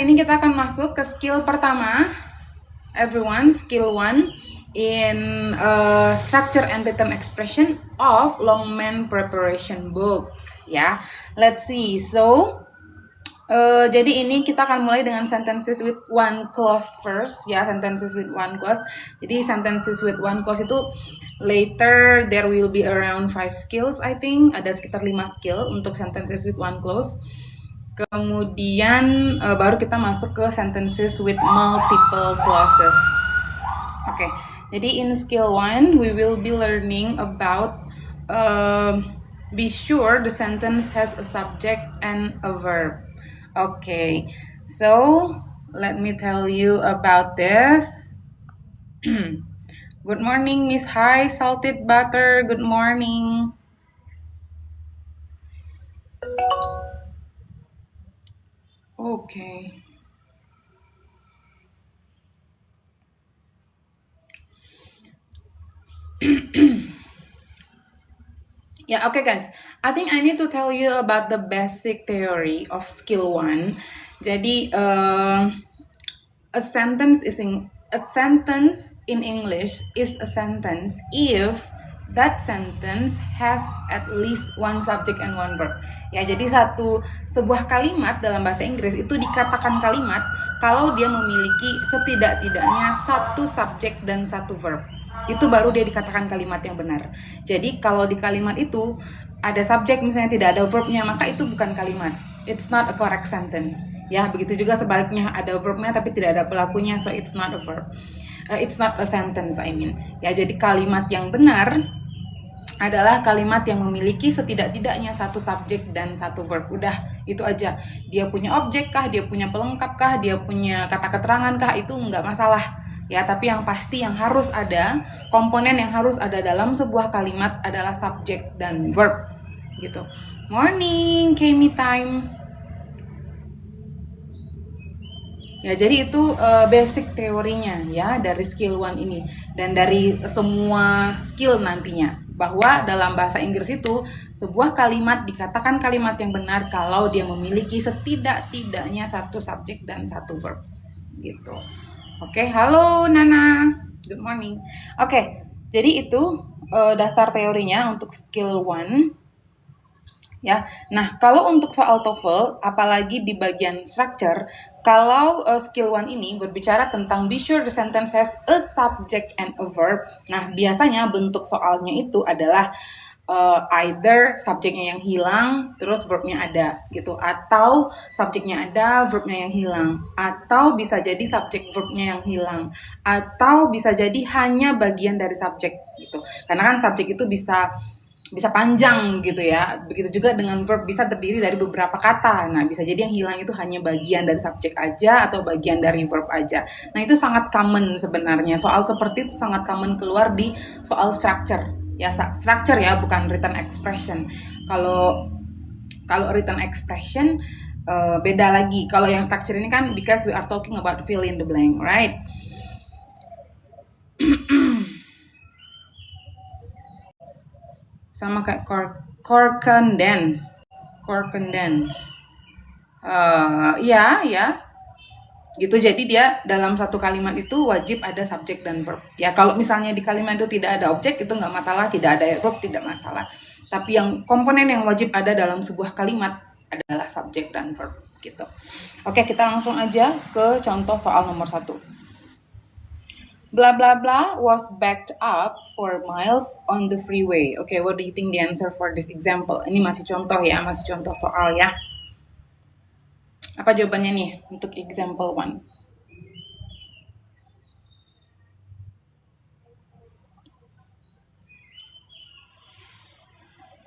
Ini kita akan masuk ke skill pertama, everyone, skill 1 in structure and written expression of Longman preparation book. Ya, let's see. So, jadi ini kita akan mulai dengan sentences with one clause first, ya, sentences with one clause. Jadi sentences with one clause itu later there will be around 5 skills, I think. Ada sekitar 5 skill untuk sentences with one clause. Kemudian baru kita masuk ke sentences with multiple clauses. Oke, jadi in skill 1 we will be learning about be sure the sentence has a subject and a verb. Okay, so let me tell you about this. Good morning, Miss Hi, Salted Butter. Good morning. Okay. Yeah, okay guys. I think I need to tell you about the basic theory of skill 1. Jadi a sentence in English is a sentence if that sentence has at least one subject and one verb. Ya, jadi sebuah kalimat dalam bahasa Inggris itu dikatakan kalimat kalau dia memiliki setidak-tidaknya satu subjek dan satu verb. Itu baru dia dikatakan kalimat yang benar. Jadi kalau di kalimat itu ada subjek misalnya tidak ada verbnya, maka itu bukan kalimat. It's not a correct sentence. Ya, begitu juga sebaliknya, ada verbnya tapi tidak ada pelakunya, so it's not a verb. It's not a sentence, I mean. Ya, jadi kalimat yang benar adalah kalimat yang memiliki setidak-tidaknya satu subjek dan satu verb. Udah, itu aja. Dia punya objek kah, dia punya pelengkap kah, dia punya kata keterangan kah, itu nggak masalah. Ya, tapi yang pasti yang harus ada, komponen yang harus ada dalam sebuah kalimat adalah subjek dan verb. Gitu. Morning, Kami time. Ya, jadi itu basic teorinya ya dari skill 1 ini dan dari semua skill nantinya, bahwa dalam bahasa Inggris itu sebuah kalimat dikatakan kalimat yang benar kalau dia memiliki setidak-tidaknya satu subjek dan satu verb. Gitu. Oke, halo Nana. Good morning. Oke, jadi itu dasar teorinya untuk skill 1. Ya, nah kalau untuk soal TOEFL, apalagi di bagian structure, kalau skill 1 ini berbicara tentang be sure the sentence has a subject and a verb. Nah, biasanya bentuk soalnya itu adalah either subjeknya yang hilang, terus verbnya ada, gitu. Atau subjeknya ada, verbnya yang hilang. Atau bisa jadi subjek verbnya yang hilang. Atau bisa jadi hanya bagian dari subjek, gitu. Karena kan subjek itu bisa panjang gitu ya. Begitu juga dengan verb bisa terdiri dari beberapa kata. Nah, bisa jadi yang hilang itu hanya bagian dari subjek aja atau bagian dari verb aja. Nah, itu sangat common sebenarnya. Soal seperti itu sangat common keluar di soal structure. Ya, structure ya, bukan written expression. Kalau written expression beda lagi. Kalau yang structure ini kan because we are talking about fill in the blank, right? Sama kayak condensed. Ya gitu. Jadi dia dalam satu kalimat itu wajib ada subjek dan verb. Ya, kalau misalnya di kalimat itu tidak ada objek itu nggak masalah, tidak ada verb tidak masalah. Tapi yang komponen yang wajib ada dalam sebuah kalimat adalah subjek dan verb gitu. Oke, kita langsung aja ke contoh soal nomor 1. Blah blah blah was backed up for miles on the freeway. Okay, what do you think the answer for this example? Ini masih contoh ya, masih contoh soal ya. Apa jawabannya nih untuk example 1?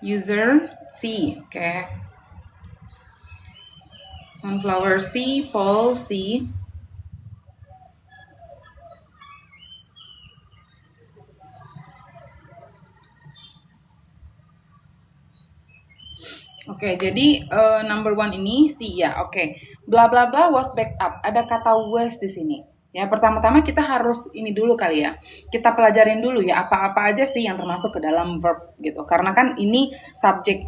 User C, okay. Sunflower C, Paul C. Oke, jadi number 1 ini C ya. Oke. Bla bla bla was backed up. Ada kata was di sini. Ya, pertama-tama kita harus ini dulu kali ya. Kita pelajarin dulu ya apa-apa aja sih yang termasuk ke dalam verb gitu. Karena kan ini subjek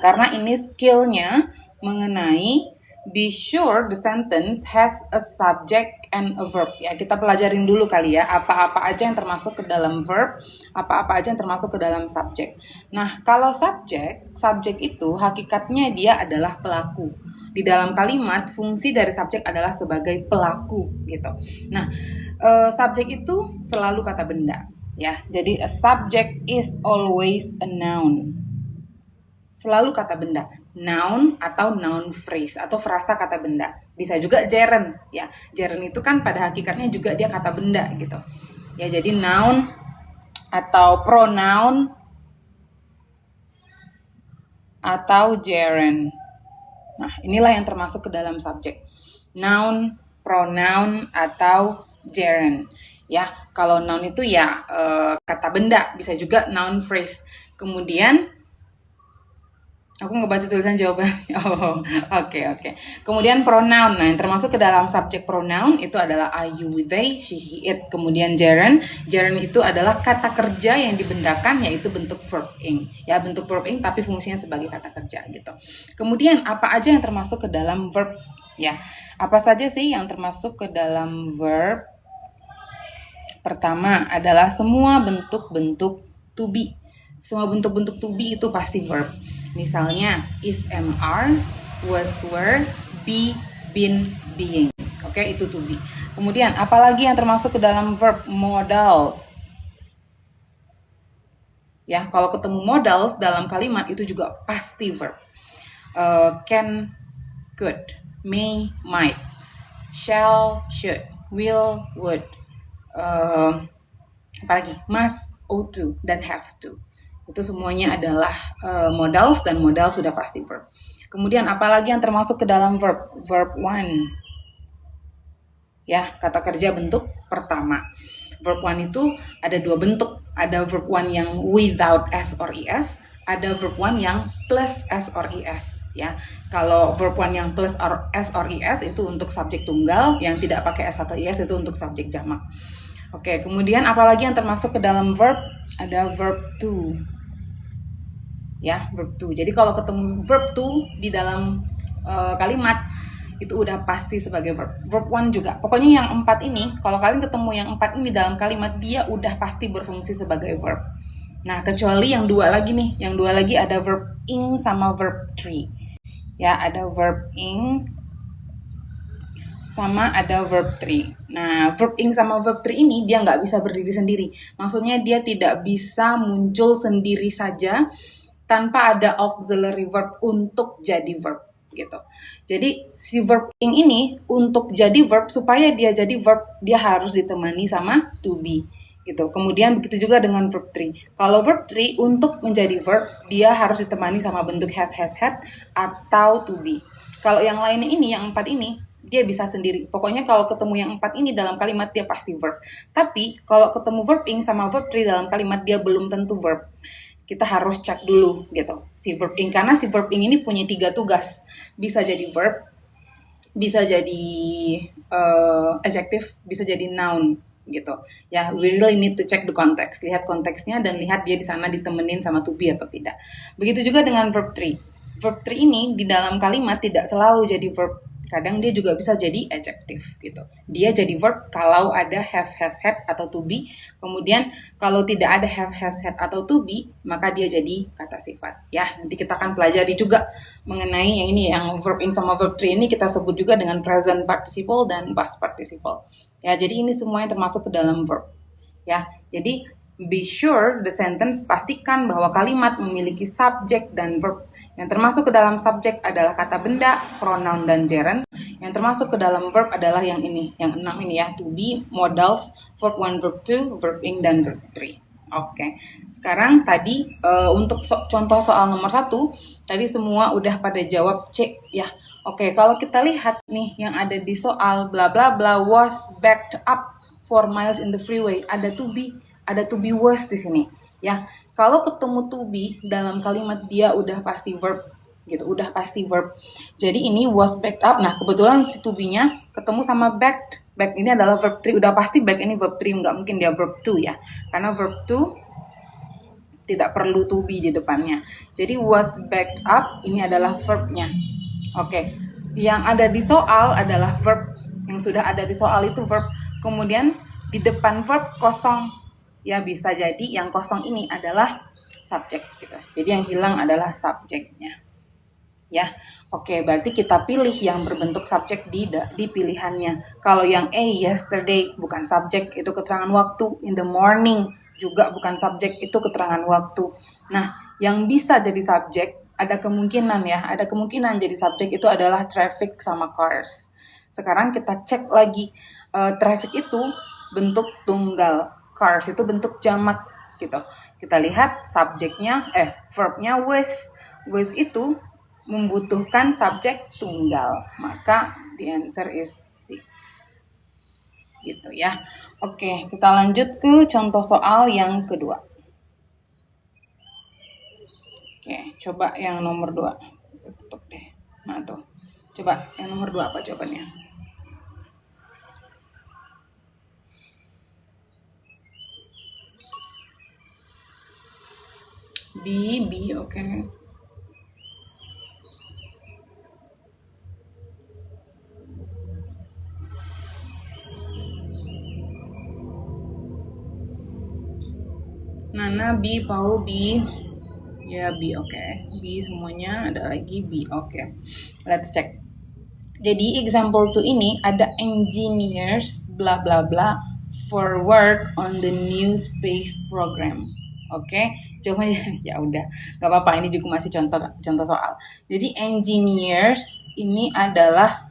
karena ini skillnya mengenai Be sure the sentence has a subject and a verb. Ya, kita pelajarin dulu kali ya, apa-apa aja yang termasuk ke dalam verb, apa-apa aja yang termasuk ke dalam subjek. Nah, kalau subjek itu hakikatnya dia adalah pelaku. Di dalam kalimat, fungsi dari subjek adalah sebagai pelaku gitu. Nah, subjek itu selalu kata benda ya. Jadi a subject is always a noun. Selalu kata benda, noun atau noun phrase atau frasa kata benda. Bisa juga gerund ya. Gerund itu kan pada hakikatnya juga dia kata benda gitu. Ya, jadi noun atau pronoun atau gerund. Nah, inilah yang termasuk ke dalam subjek. Noun, pronoun atau gerund. Ya, kalau noun itu ya kata benda, bisa juga noun phrase. Kemudian aku ngebaca tulisan jawaban. Oh, oke. Kemudian pronoun. Nah, yang termasuk ke dalam subjek pronoun itu adalah I, you, they, she, he, it. Kemudian gerund. Gerund itu adalah kata kerja yang dibendakan, yaitu bentuk verb ing. Ya, bentuk verb ing tapi fungsinya sebagai kata kerja gitu. Kemudian apa aja yang termasuk ke dalam verb? Ya, apa saja sih yang termasuk ke dalam verb? Pertama adalah semua bentuk-bentuk to be. Semua bentuk-bentuk to be itu pasti verb. Misalnya is, am, are, was, were, be, been, being. Oke, itu to be. Kemudian apalagi yang termasuk ke dalam verb? Modals. Ya, kalau ketemu modals dalam kalimat itu juga pasti verb. Can, could, may, might, shall, should, will, would, apalagi must, ought to, dan have to. Itu semuanya adalah modals, dan modal sudah pasti verb. Kemudian apalagi yang termasuk ke dalam verb? Verb one. Ya, kata kerja bentuk pertama. Verb one itu ada dua bentuk. Ada verb one yang without s or es, ada verb one yang plus s or es. Ya, kalau verb one yang plus s or es itu untuk subjek tunggal, yang tidak pakai s atau es itu untuk subjek jamak. Oke, kemudian apalagi yang termasuk ke dalam verb? Ada verb to. Ya, verb to. Jadi kalau ketemu verb to di dalam kalimat itu udah pasti sebagai verb. Verb one juga. Pokoknya yang 4 ini, kalau kalian ketemu yang 4 ini dalam kalimat, dia udah pasti berfungsi sebagai verb. Nah, kecuali yang 2 lagi nih. Yang 2 lagi ada verb ing sama verb three. Ya, ada verb ing sama ada verb three. Nah, verb ing sama verb three ini dia nggak bisa berdiri sendiri. Maksudnya dia tidak bisa muncul sendiri saja tanpa ada auxiliary verb untuk jadi verb gitu. Jadi si verb ing ini untuk jadi verb, supaya dia jadi verb dia harus ditemani sama to be gitu. Kemudian begitu juga dengan verb three. Kalau verb three untuk menjadi verb dia harus ditemani sama bentuk have, has, had atau to be. Kalau yang lainnya ini, yang 4 ini dia bisa sendiri. Pokoknya kalau ketemu yang 4 ini dalam kalimat dia pasti verb. Tapi kalau ketemu verb ing sama verb three dalam kalimat dia belum tentu verb. Kita harus cek dulu gitu si verb ing, karena si verb ing ini punya 3 tugas. Bisa jadi verb, bisa jadi adjective, bisa jadi noun gitu. Ya, we really need to check the context. Lihat konteksnya dan lihat dia di sana ditemenin sama to be atau tidak. Begitu juga dengan verb three. Verb three ini di dalam kalimat tidak selalu jadi verb. Kadang dia juga bisa jadi adjective gitu. Dia jadi verb kalau ada have, has, had atau to be. Kemudian kalau tidak ada have, has, had atau to be, maka dia jadi kata sifat. Ya, nanti kita akan pelajari juga mengenai yang ini, yang verb ing sama verb three ini kita sebut juga dengan present participle dan past participle. Ya, jadi ini semua yang termasuk ke dalam verb. Ya, jadi be sure the sentence, pastikan bahwa kalimat memiliki subjek dan verb. Yang termasuk ke dalam subjek adalah kata benda, pronoun, dan gerund. Yang termasuk ke dalam verb adalah yang ini, yang 6 ini ya, to be, modals, verb 1, verb 2, verb ing, dan verb 3. Oke, sekarang tadi untuk contoh soal nomor 1, tadi semua udah pada jawab C ya. Oke, kalau kita lihat nih yang ada di soal bla bla bla was backed up 4 miles in the freeway, ada to be was di sini ya. Kalau ketemu to be dalam kalimat dia udah pasti verb gitu, udah pasti verb. Jadi ini was backed up. Nah, kebetulan si to be-nya ketemu sama backed. Back ini adalah verb 3, udah pasti back ini verb 3, nggak mungkin dia verb 2 ya. Karena verb 2 tidak perlu to be di depannya. Jadi was backed up ini adalah verbnya. Oke. Yang ada di soal adalah verb. Yang sudah ada di soal itu verb. Kemudian di depan verb kosong. Ya bisa jadi yang kosong ini adalah subjek gitu. Jadi yang hilang adalah subjeknya. Ya. Oke, berarti kita pilih yang berbentuk subjek di pilihannya. Kalau yang A, yesterday, bukan subjek, itu keterangan waktu. In the morning, juga bukan subjek, itu keterangan waktu. Nah, yang bisa jadi subjek, ada kemungkinan ya, ada kemungkinan jadi subjek itu adalah traffic sama cars. Sekarang kita cek lagi, traffic itu bentuk tunggal, cars itu bentuk jamak gitu. Kita lihat subjeknya, verbnya was itu membutuhkan subjek tunggal, maka the answer is C. Gitu ya. Oke, kita lanjut ke contoh soal yang kedua. Oke, coba yang nomor 2. Tutup deh. Nah tuh, coba yang nomor 2 apa jawabannya? B, oke. Nana B, Paul B. Ya B, oke. B semuanya, ada lagi B, oke. Let's check. Jadi example 2 ini ada engineers bla bla bla for work on the new space program. Oke, jawabannya ya udah, nggak apa-apa. Ini juga masih contoh soal. Jadi engineers ini adalah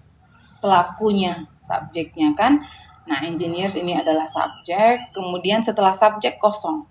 pelakunya, subjeknya kan. Nah, engineers ini adalah subjek. Kemudian setelah subjek kosong.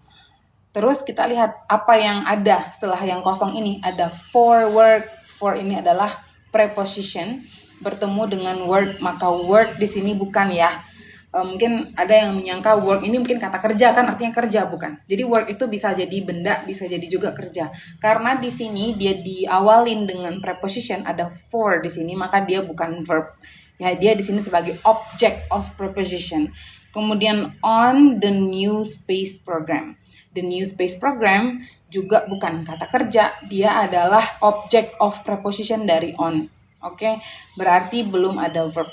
Terus kita lihat apa yang ada setelah yang kosong ini. Ada for work. For ini adalah preposition bertemu dengan word, maka word di sini bukan ya. Mungkin ada yang menyangka work ini mungkin kata kerja kan, artinya kerja, bukan. Jadi work itu bisa jadi benda, bisa jadi juga kerja. Karena di sini dia diawalin dengan preposition, ada for di sini, maka dia bukan verb. Ya, dia di sini sebagai object of preposition. Kemudian on the new space program. The new space program juga bukan kata kerja, dia adalah object of preposition dari on. Oke, berarti belum ada verb.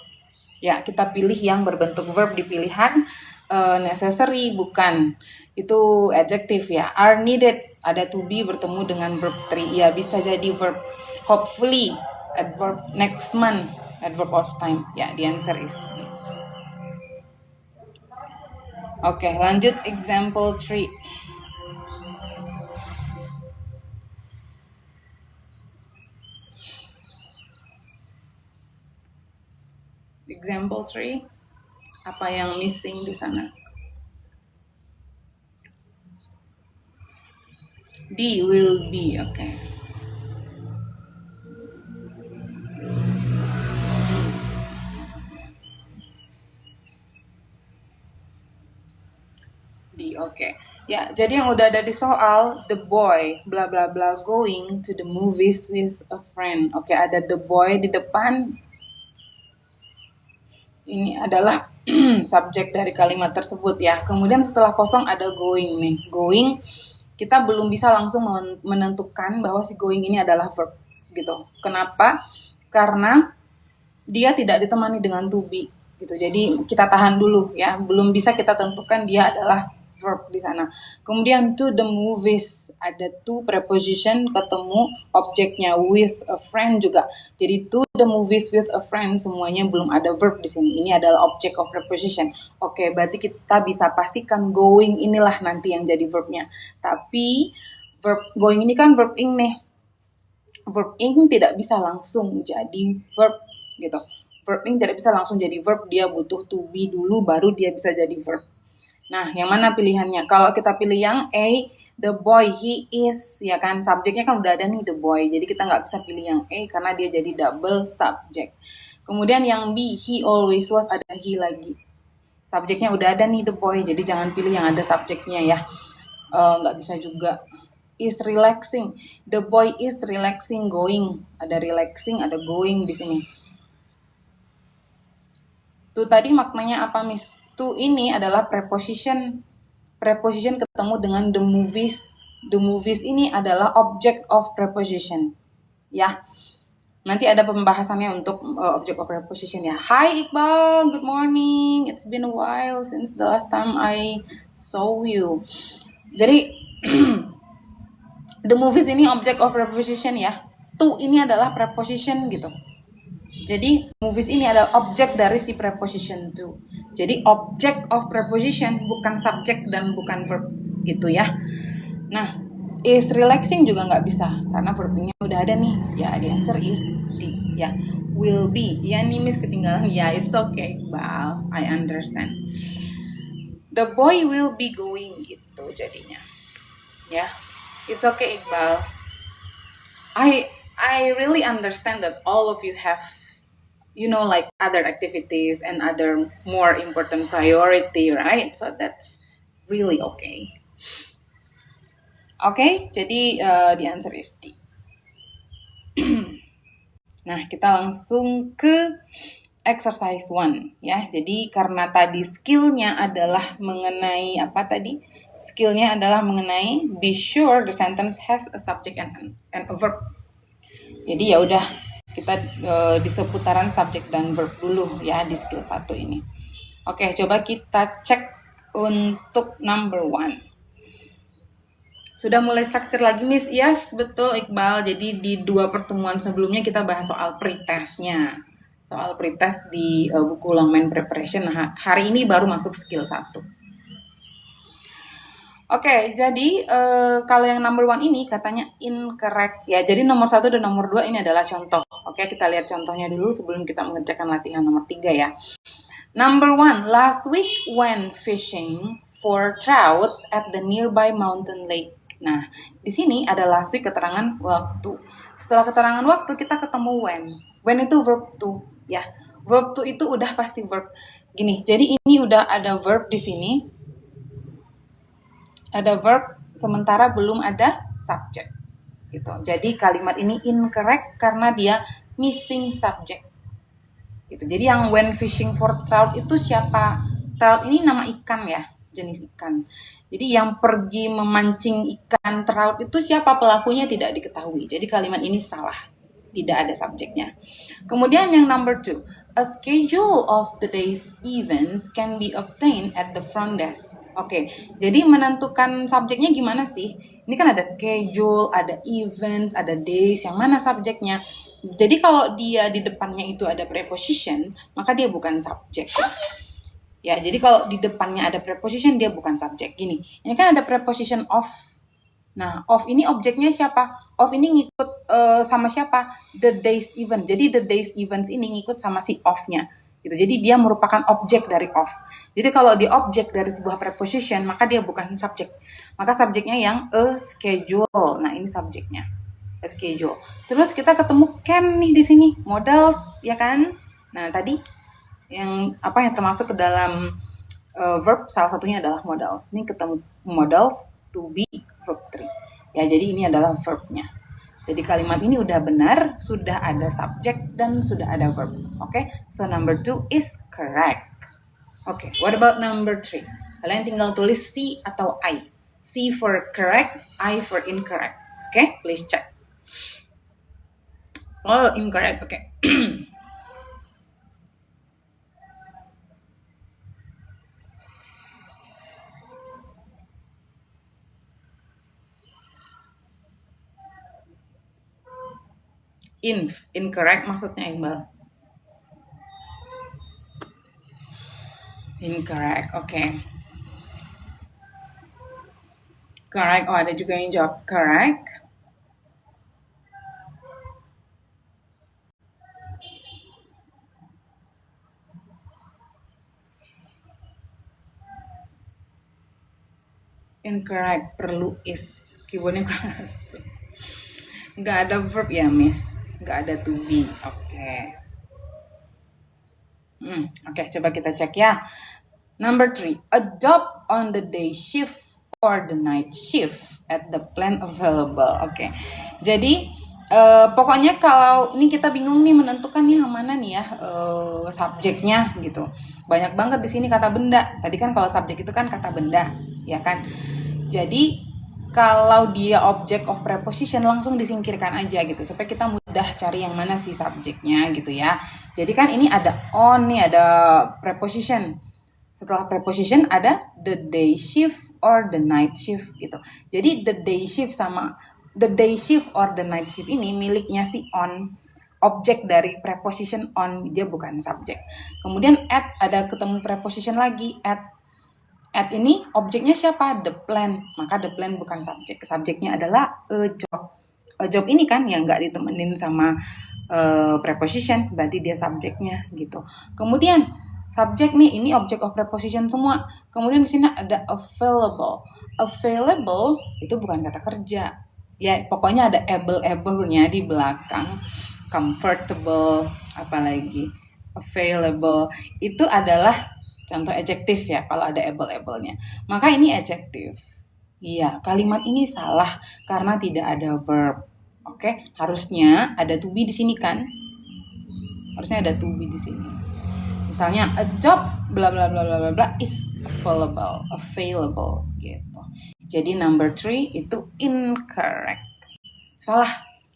Ya, kita pilih yang berbentuk verb di pilihan. Necessary bukan, itu adjective ya. Are needed, ada to be bertemu dengan verb 3. Ya, bisa jadi verb. Hopefully, adverb next month, adverb of time. Ya, the answer is B. Oke, lanjut example 3. Example 3, apa yang missing di sana? D will be, oke. D, oke. Ya, jadi yang udah ada di soal, the boy, bla bla bla, going to the movies with a friend. Oke, ada the boy di depan. Ini adalah subjek dari kalimat tersebut ya. Kemudian setelah kosong ada going nih. Going, kita belum bisa langsung menentukan bahwa si going ini adalah verb gitu. Kenapa? Karena dia tidak ditemani dengan to be gitu. Jadi kita tahan dulu ya. Belum bisa kita tentukan dia adalah verb di sana. Kemudian to the movies, ada to preposition ketemu objeknya, with a friend juga. Jadi to the movies with a friend semuanya belum ada verb di sini. Ini adalah object of preposition. Oke, berarti kita bisa pastikan going inilah nanti yang jadi verbnya. Tapi verb going ini kan verb ing nih. Verb ing tidak bisa langsung jadi verb gitu. Verb ing tidak bisa langsung jadi verb, dia butuh to be dulu baru dia bisa jadi verb. Nah, yang mana pilihannya? Kalau kita pilih yang A, the boy, he is, ya kan? Subjeknya kan udah ada nih, the boy. Jadi kita nggak bisa pilih yang A karena dia jadi double subject. Kemudian yang B, he always was, ada he lagi. Subjeknya udah ada nih, the boy. Jadi jangan pilih yang ada subjeknya ya. Nggak bisa juga. Is relaxing. The boy is relaxing, going. Ada relaxing, ada going di sini. Tuh tadi maknanya apa, Miss? To ini adalah preposition. Preposition ketemu dengan the movies. The movies ini adalah object of preposition. Ya. Nanti ada pembahasannya untuk object of preposition ya. Hi Iqbal, good morning. It's been a while since the last time I saw you. Jadi the movies ini object of preposition ya. To ini adalah preposition gitu. Jadi movies ini adalah objek dari si preposition to. Jadi object of preposition bukan subject dan bukan verb gitu ya. Nah, is relaxing juga nggak bisa karena verbnya udah ada nih. Ya, the answer is D. Ya, will be. Ya, nih miss ketinggalan. Ya, it's okay, Bal. I understand. The boy will be going gitu jadinya. Ya, it's okay, Iqbal. I really understand that all of you have, you know, like other activities and other more important priority, right? So that's really okay. Oke, jadi the answer is D. Nah, kita langsung ke exercise 1 ya. Jadi karena tadi skillnya adalah mengenai apa tadi? Skillnya adalah mengenai be sure the sentence has a subject and a verb. Jadi ya udah kita di seputaran subject dan verb dulu ya di skill 1 ini. Oke, coba kita cek untuk number 1. Sudah mulai structure lagi, Miss? Yes, betul, Iqbal. Jadi di 2 pertemuan sebelumnya kita bahas soal pretestnya. Soal pretest di buku Longman Preparation. Nah, hari ini baru masuk skill 1. Oke, jadi kalau yang number 1 ini katanya incorrect. Ya, jadi nomor 1 dan nomor 2 ini adalah contoh. Oke, kita lihat contohnya dulu sebelum kita mengerjakan latihan nomor 3 ya. Number 1, last week when fishing for trout at the nearby mountain lake. Nah, di sini ada last week keterangan waktu. Setelah keterangan waktu kita ketemu when. When itu verb to, ya. Verb to itu udah pasti verb. Gini, jadi ini udah ada verb di sini. Ada verb sementara belum ada subject. Gitu. Jadi kalimat ini incorrect karena dia missing subject. Gitu. Jadi yang when fishing for trout itu siapa? Trout ini nama ikan ya, jenis ikan. Jadi yang pergi memancing ikan trout itu siapa, pelakunya tidak diketahui. Jadi kalimat ini salah, tidak ada subjeknya. Kemudian yang number 2, a schedule of the day's events can be obtained at the front desk. Oke, jadi menentukan subjeknya gimana sih? Ini kan ada schedule, ada events, ada days, yang mana subjeknya? Jadi kalau dia di depannya itu ada preposition, maka dia bukan subjek. Ya, jadi kalau di depannya ada preposition, dia bukan subjek. Gini, ini kan ada preposition of. Nah, of ini objeknya siapa? Of ini ngikut sama siapa? The day's event. Jadi the day's events ini ngikut sama si of-nya. Gitu. Jadi dia merupakan objek dari of. Jadi kalau dia objek dari sebuah preposition, maka dia bukan subjek. Maka subjeknya yang a schedule. Nah, ini subjeknya. A schedule. Terus kita ketemu can nih di sini, modals, ya kan? Nah, tadi yang termasuk ke dalam verb salah satunya adalah modals. Ini ketemu modals to be verb 3. Ya, jadi ini adalah verbnya. Jadi kalimat ini udah benar, sudah ada subject dan sudah ada verb. Oke, so number 2 is correct. Oke, what about number 3? Kalian tinggal tulis C atau I. C for correct, I for incorrect. Oke, please check. Oh, incorrect. Oke. Incorrect maksudnya, Iqbal. Incorrect, oke. Correct, oh ada juga yang jawab correct. Incorrect, perlu is. Keyboardnya keras. Nggak ada verb ya, Miss. Nggak ada to be. Oke. Oke, coba kita cek ya. Number 3, a job on the day shift or the night shift at the plant available. Oke. Jadi pokoknya kalau ini kita bingung nih menentukan yang mana nih ya subjeknya gitu. Banyak banget di sini kata benda. Tadi kan kalau subjek itu kan kata benda, ya kan? Jadi kalau dia object of preposition langsung disingkirkan aja gitu supaya kita mudah udah cari yang mana sih subjeknya gitu ya. Jadi kan ini ada on nih, ada preposition. Setelah preposition ada the day shift or the night shift gitu. Jadi the day shift or the night shift ini miliknya si on, objek dari preposition on, dia bukan subjek. Kemudian at, ada ketemu preposition lagi at. At ini objeknya siapa? The plan. Maka the plan bukan subjek. Subjeknya adalah a job. A job ini kan yang nggak ditemenin sama preposition, berarti dia subjeknya gitu. Kemudian subjek nih, ini object of preposition semua. Kemudian di sini ada available. Available itu bukan kata kerja. Ya, pokoknya ada able-nya di belakang. Comfortable, apalagi available itu adalah contoh adjektif ya kalau ada able-nya. Maka ini adjektif. Iya, kalimat ini salah karena tidak ada verb. Oke, harusnya ada to be di sini kan? Harusnya ada to be di sini. Misalnya a job bla bla bla bla bla is available gitu. Jadi number 3 itu incorrect. Salah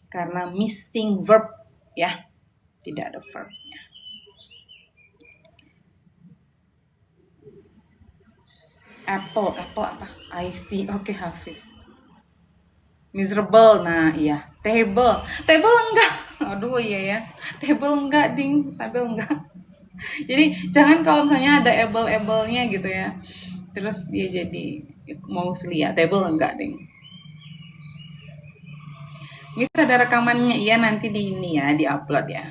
karena missing verb ya. Tidak ada verbnya. Apple apa? I see. Oke, Hafiz. Miserable. Nah, iya. Table enggak. Aduh, iya ya. Table enggak, ding. Table enggak. Jadi jangan kalau misalnya ada able-nya gitu ya. Terus dia jadi mau selia. Table enggak, ding. Bisa ada rekamannya, iya nanti di ini ya, di-upload ya.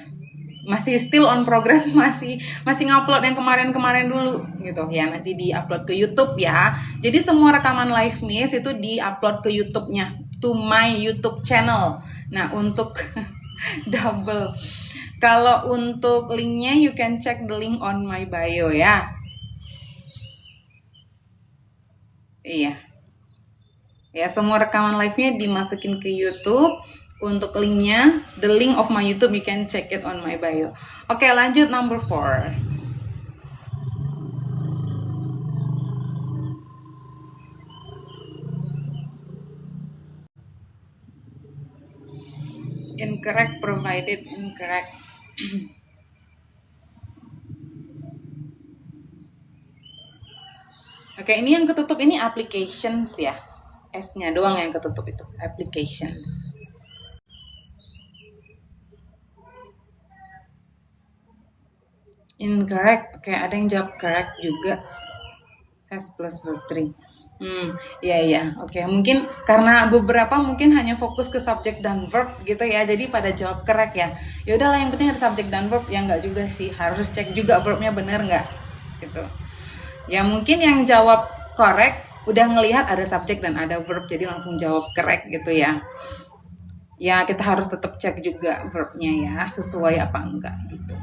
Masih still on progress, masih ngupload yang kemarin dulu gitu ya, nanti di-upload ke YouTube ya. Jadi semua rekaman live Miss itu di-upload ke YouTube-nya, to my YouTube channel. Nah, untuk double, kalau untuk linknya you can check the link on my bio ya. Iya. Ya, semua rekaman live-nya dimasukin ke YouTube. Untuk linknya, the link of my YouTube, you can check it on my bio. Oke, lanjut number 4. Incorrect, provided incorrect. Oke, ini yang ketutup ini applications ya. S-nya doang yang ketutup itu, applications. Incorrect. Oke, ada yang jawab correct juga. S plus verb 3. Iya. Oke, mungkin karena beberapa mungkin hanya fokus ke subjek dan verb gitu ya. Jadi pada jawab correct ya. Ya udahlah, yang penting ada subjek dan verb. Ya enggak juga sih. Harus cek juga verbnya bener enggak gitu. Ya mungkin yang jawab correct udah ngelihat ada subjek dan ada verb, jadi langsung jawab correct gitu ya. Ya kita harus tetap cek juga verbnya ya, sesuai apa enggak gitu.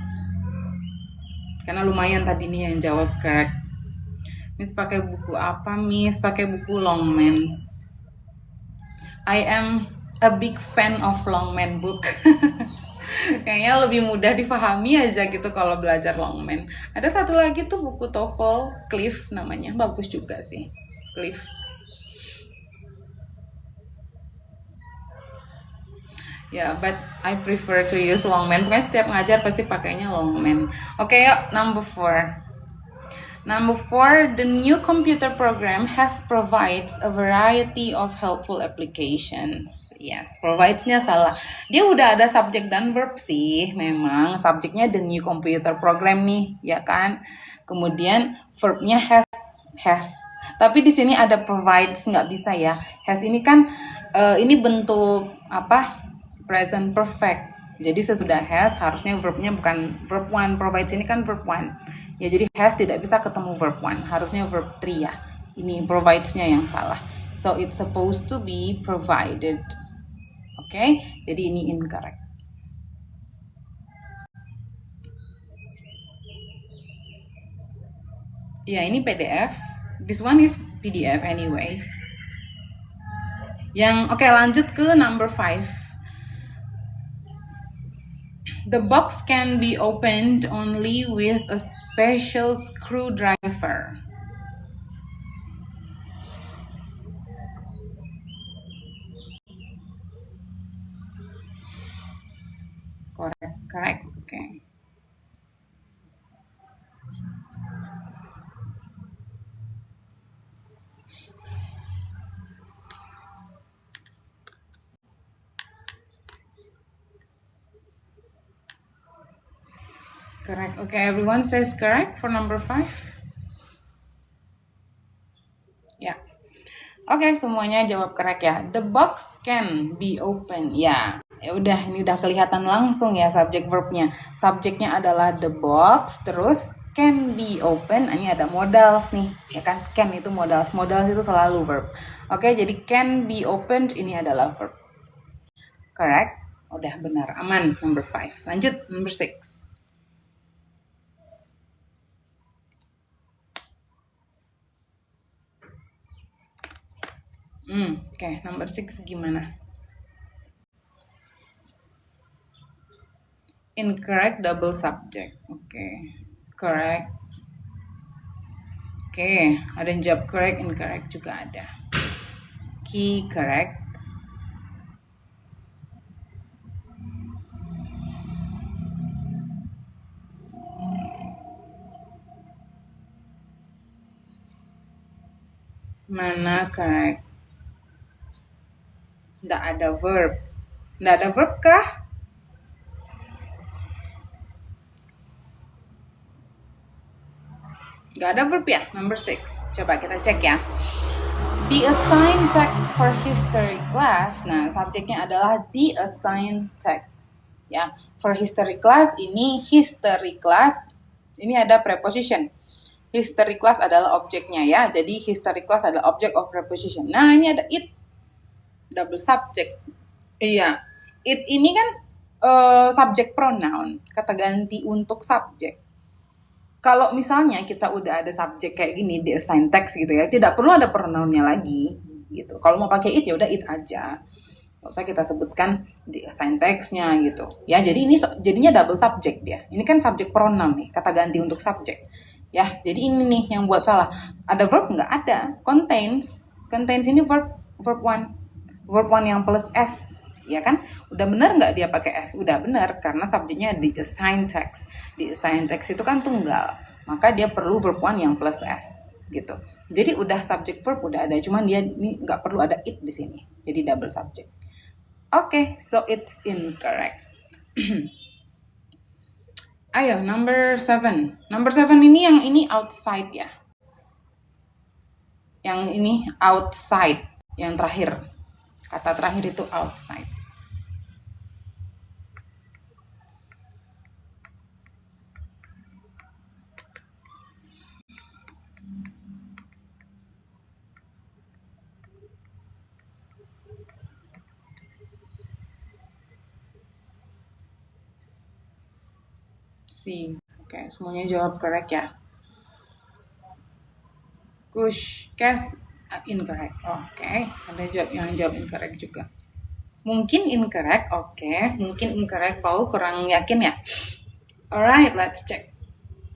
Karena lumayan tadi nih yang jawab correct. Miss pakai buku apa, Miss? Pakai buku Longman. I am a big fan of Longman book. Kayaknya lebih mudah difahami aja gitu kalau belajar Longman. Ada satu lagi tuh buku TOEFL, Cliff namanya, bagus juga sih, Cliff. Ya, but I prefer to use Longman. Pokoknya setiap ngajar pasti pakainya Longman. Oke, yuk number 4. Number 4, the new computer program has provides a variety of helpful applications. Yes, provides-nya salah. Dia udah ada subjek dan verb sih, memang subjeknya the new computer program nih, ya kan? Kemudian verbnya has. Tapi di sini ada provides, nggak bisa ya. Has ini kan ini bentuk apa? Present perfect. Jadi sesudah has harusnya verbnya bukan verb 1. Provides ini kan verb 1. Ya jadi has tidak bisa ketemu verb 1. Harusnya verb 3 ya. Ini provides-nya yang salah. So it's supposed to be provided. Oke, jadi ini incorrect. Ya ini PDF. This one is PDF anyway. Oke, lanjut ke number 5. The box can be opened only with a special screwdriver. Correct. Okay. Correct. Okay, everyone says correct for number 5. Ya. Oke, semuanya jawab correct ya. The box can be open. Ya. Ya udah, ini udah kelihatan langsung ya subjek verbnya. Subjeknya adalah the box, terus can be open. Ini ada modals nih, ya kan? Can itu modals. Modals itu selalu verb. Oke, jadi can be opened ini adalah verb. Correct? Udah benar, aman. Number 5. Lanjut number 6. Oke, number 6 gimana? Incorrect double subject. Oke. Correct. Oke, ada yang jawab correct, incorrect juga ada. Key correct. Mana correct? Nggak ada verb. Nggak ada verb kah? Nggak ada verb ya? Number 6. Coba kita cek ya. The assigned text for history class. Nah, subjeknya adalah the assigned text. Ya, for history class ini history class. Ini ada preposition. History class adalah objeknya ya. Jadi history class adalah object of preposition. Nah, ini ada it. Double subject. Iya. It ini kan subject pronoun, kata ganti untuk subjek. Kalau misalnya kita udah ada subjek kayak gini di assign text gitu ya, tidak perlu ada pronounnya lagi gitu. Kalau mau pakai it ya udah it aja. Nggak usah kita sebutkan di assign text-nya gitu. Ya, jadi ini jadinya double subject dia. Ini kan subject pronoun nih, kata ganti untuk subjek. Ya, jadi ini nih yang buat salah. Ada verb nggak ada? Contains. Contains ini verb one. Verb one yang plus s. Ya kan? Udah bener nggak dia pakai S? Udah bener, karena subjeknya di assign text. Di assign text itu kan tunggal, maka dia perlu verb one yang plus S gitu. Jadi udah subject verb udah ada, cuman dia ini nggak perlu ada it di sini. Jadi double subject. Oke, so it's incorrect. Ayo, number 7. Number 7 ini yang ini outside ya. Yang ini outside, yang terakhir. Kata terakhir itu outside. C. Oke, semuanya jawab correct ya. Kush, Cash, incorrect. Oke, ada yang jawab incorrect juga. Mungkin incorrect, oke. Mungkin incorrect, Paul kurang yakin ya. Alright, let's check.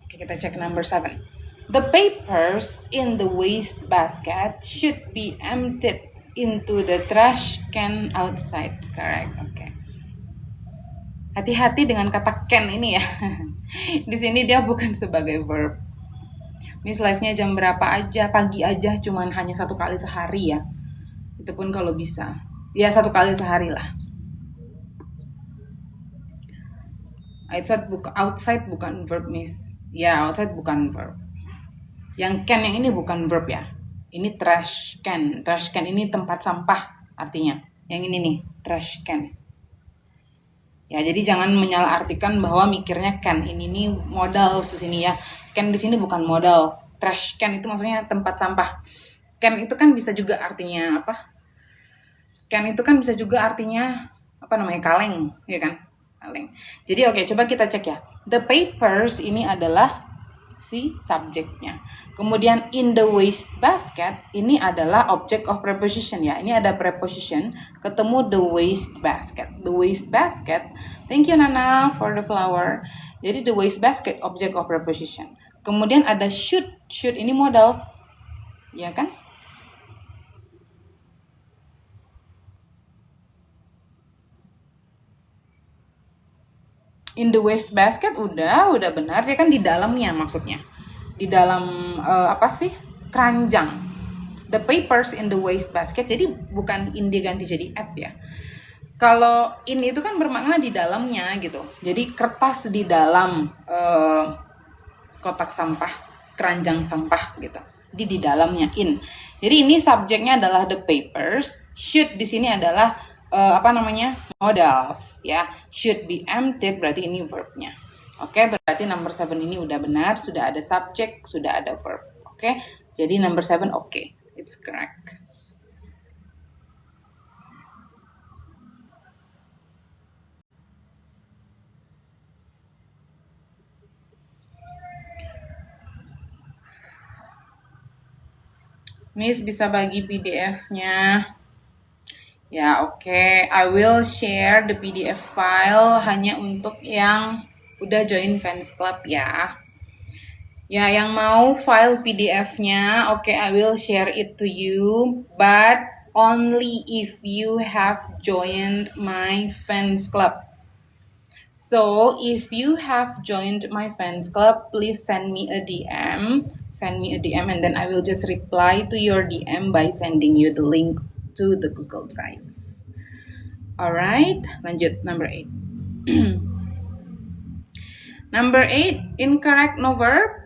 Oke, kita cek number 7. The papers in the waste basket should be emptied into the trash can outside. Correct, oke. Hati-hati dengan kata can ini ya. Di sini dia bukan sebagai verb. Miss live-nya jam berapa aja, pagi aja, cuman hanya 1 kali sehari ya. Itu pun kalau bisa. Ya 1 kali sehari lah. Outside bukan verb, Miss. Ya, outside bukan verb. Yang can yang ini bukan verb ya. Ini trash can. Trash can ini tempat sampah artinya. Yang ini nih, trash can. Ya, jadi jangan menyalahartikan bahwa mikirnya can ini nih modals di sini ya. Can di sini bukan modals. Trash can itu maksudnya tempat sampah. Can itu kan bisa juga artinya apa? Can itu kan bisa juga artinya apa namanya? Kaleng, ya kan? Kaleng. Jadi oke, coba kita cek ya. The papers ini adalah si subjeknya. Kemudian in the waste basket ini adalah object of preposition ya. Ini ada preposition ketemu the waste basket. The waste basket. Thank you Nana for the flower. Jadi the waste basket object of preposition. Kemudian ada should. Should ini modals. Ya kan? In the waste basket udah benar, dia kan di dalamnya maksudnya. Di dalam apa sih? Keranjang. The papers in the waste basket. Jadi bukan in diganti jadi at ya. Kalau in itu kan bermakna di dalamnya gitu. Jadi kertas di dalam kotak sampah, keranjang sampah gitu. Jadi di dalamnya in. Jadi ini subjeknya adalah the papers. Should di sini adalah modals ya. Should be emptied berarti ini verbnya. Oke, berarti number 7 ini udah benar, sudah ada subject, sudah ada verb. Oke. Jadi number 7 oke. It's correct. Miss bisa bagi PDF-nya. Ya, oke. I will share the PDF file hanya untuk yang udah join fans club ya. Ya, yang mau file PDF-nya, oke, I will share it to you, but only if you have joined my fans club. So, if you have joined my fans club, please send me a DM. Send me a DM and then I will just reply to your DM by sending you the link to the Google Drive. Alright, lanjut number 8. Number 8, incorrect no verb.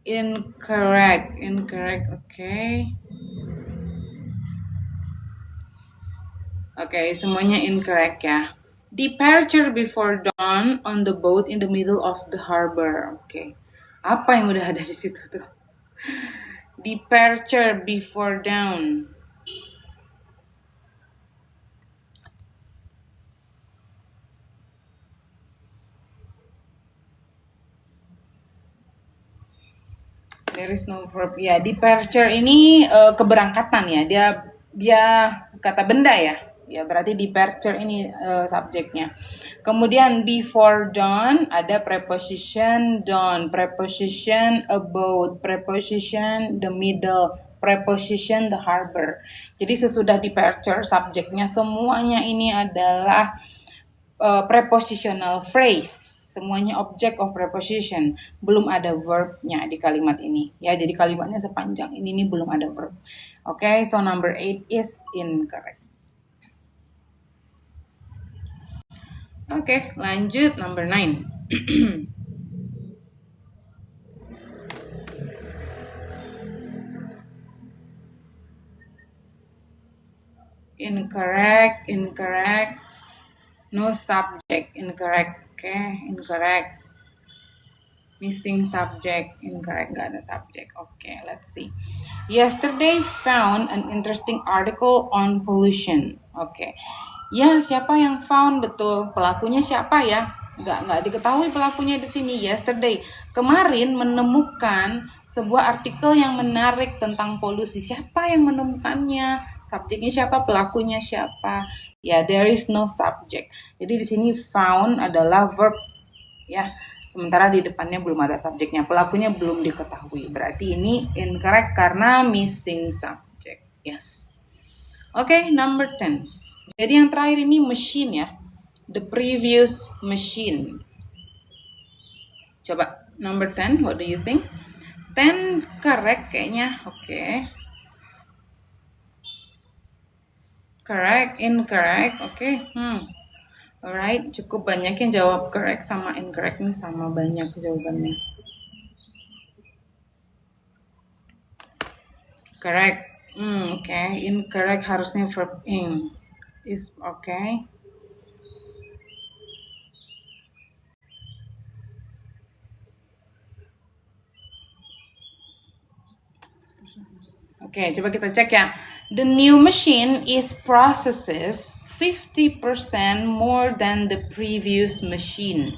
Incorrect, okay. Oke, semuanya incorrect ya. Departure before dawn on the boat in the middle of the harbor. Oke. Apa yang udah ada di situ tuh? Departure before dawn. There is no verb. Ya, departure ini keberangkatan ya. Dia kata benda ya. Ya, berarti departure ini subjeknya. Kemudian before dawn ada preposition dawn, preposition about, preposition the middle, preposition the harbor. Jadi sesudah departure subjeknya semuanya ini adalah prepositional phrase. Semuanya object of preposition. Belum ada verbnya di kalimat ini. Ya, jadi kalimatnya sepanjang ini belum ada verb. Okay, so number 8 is incorrect. Oke, lanjut number 9. Incorrect. No subject, incorrect. Okay, incorrect. Missing subject, incorrect, gak ada subject. Okay, let's see. Yesterday found an interesting article on pollution. Okay. Ya, siapa yang found? Betul. Pelakunya siapa ya? Nggak diketahui pelakunya di sini. Yesterday, kemarin menemukan sebuah artikel yang menarik tentang polusi. Siapa yang menemukannya? Subjeknya siapa? Pelakunya siapa? Ya, there is no subject. Jadi di sini found adalah verb. Ya, sementara di depannya belum ada subjeknya. Pelakunya belum diketahui. Berarti ini incorrect karena missing subject. Yes. Oke, number 10. Jadi yang terakhir ini machine ya. The previous machine. Coba number 10, what do you think? 10 correct kayaknya. Oke. Correct, incorrect. Oke. Alright, cukup banyak yang jawab correct sama incorrect nih, sama banyak jawabannya. Correct. Oke. Incorrect harusnya verb in. Is okay. Oke, coba kita cek ya. The new machine is processes 50% more than the previous machine.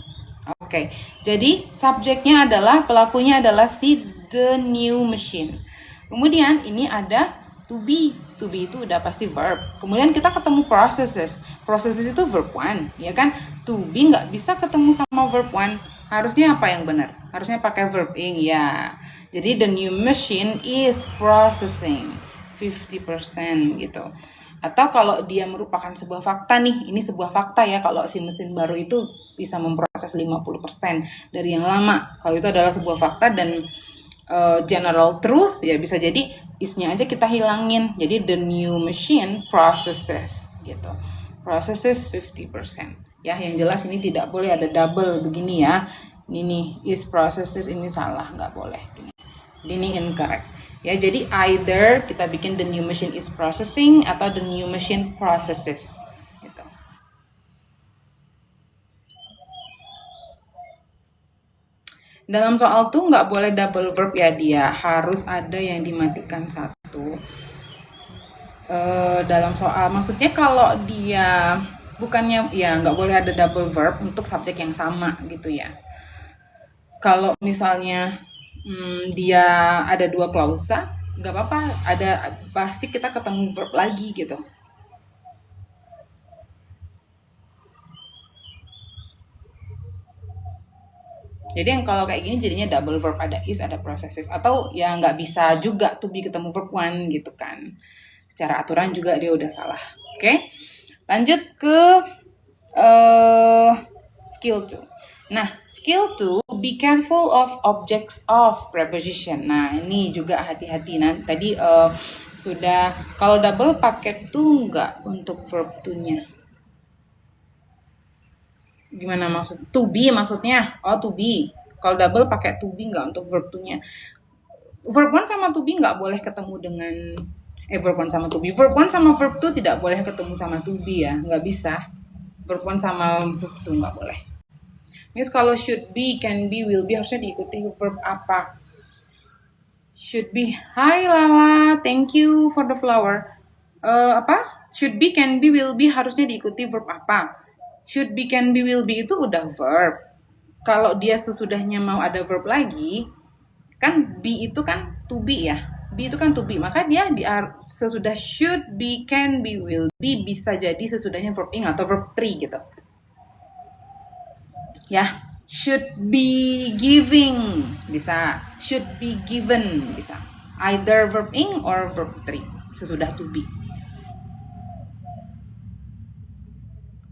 Oke, jadi subjeknya adalah, pelakunya adalah si the new machine. Kemudian ini ada to be. To be itu udah pasti verb. Kemudian kita ketemu processes. Processes itu verb 1, ya kan? To be nggak bisa ketemu sama verb 1. Harusnya apa yang benar? Harusnya pakai verb ing, ya. Jadi the new machine is processing 50% gitu. Atau kalau dia merupakan sebuah fakta nih, ini sebuah fakta ya, kalau si mesin baru itu bisa memproses 50% dari yang lama. Kalau itu adalah sebuah fakta dan general truth, ya bisa jadi is-nya aja kita hilangin. Jadi the new machine processes gitu. Processes 50%. Ya, yang jelas ini tidak boleh ada double begini ya. Ini nih is processes, ini salah, nggak boleh gini. Ini incorrect. Ya, jadi either kita bikin the new machine is processing atau the new machine processes gitu. Dalam soal tuh nggak boleh double verb ya, dia harus ada yang dimatikan satu. Dalam soal maksudnya kalau dia bukannya ya nggak boleh ada double verb untuk subjek yang sama gitu ya. Kalau misalnya dia ada dua klausa, nggak apa-apa, ada pasti kita ketemu verb lagi gitu. Jadi yang kalau kayak gini jadinya double verb, ada is, ada processes, atau ya nggak bisa juga to be ketemu verb one gitu kan. Secara aturan juga dia udah salah. Oke, lanjut ke skill 2. Nah, skill 2, be careful of objects of preposition. Nah, ini juga hati-hati. Nah, tadi sudah, kalau double pakai to nggak untuk verb to-nya? Gimana maksud? To be maksudnya? Oh, to be. Kalau double pakai to be nggak untuk verb to-nya? Verb one sama to be nggak boleh ketemu dengan verb one sama to be. Verb one sama verb two tidak boleh ketemu sama to be ya, nggak bisa. Verb one sama verb two nggak boleh. Miss, kalau should be, can be, will be harusnya diikuti verb apa? Should be. Hai Lala, thank you for the flower. Apa? Should be, can be, will be harusnya diikuti verb apa? Should be, can be, will be itu udah verb. Kalau dia sesudahnya mau ada verb lagi, kan be itu kan to be ya. Be itu kan to be, maka dia sesudah should be, can be, will be bisa jadi sesudahnya verb ing atau verb three gitu. Ya, should be giving bisa, should be given bisa, either verb ing or verb three sesudah to be.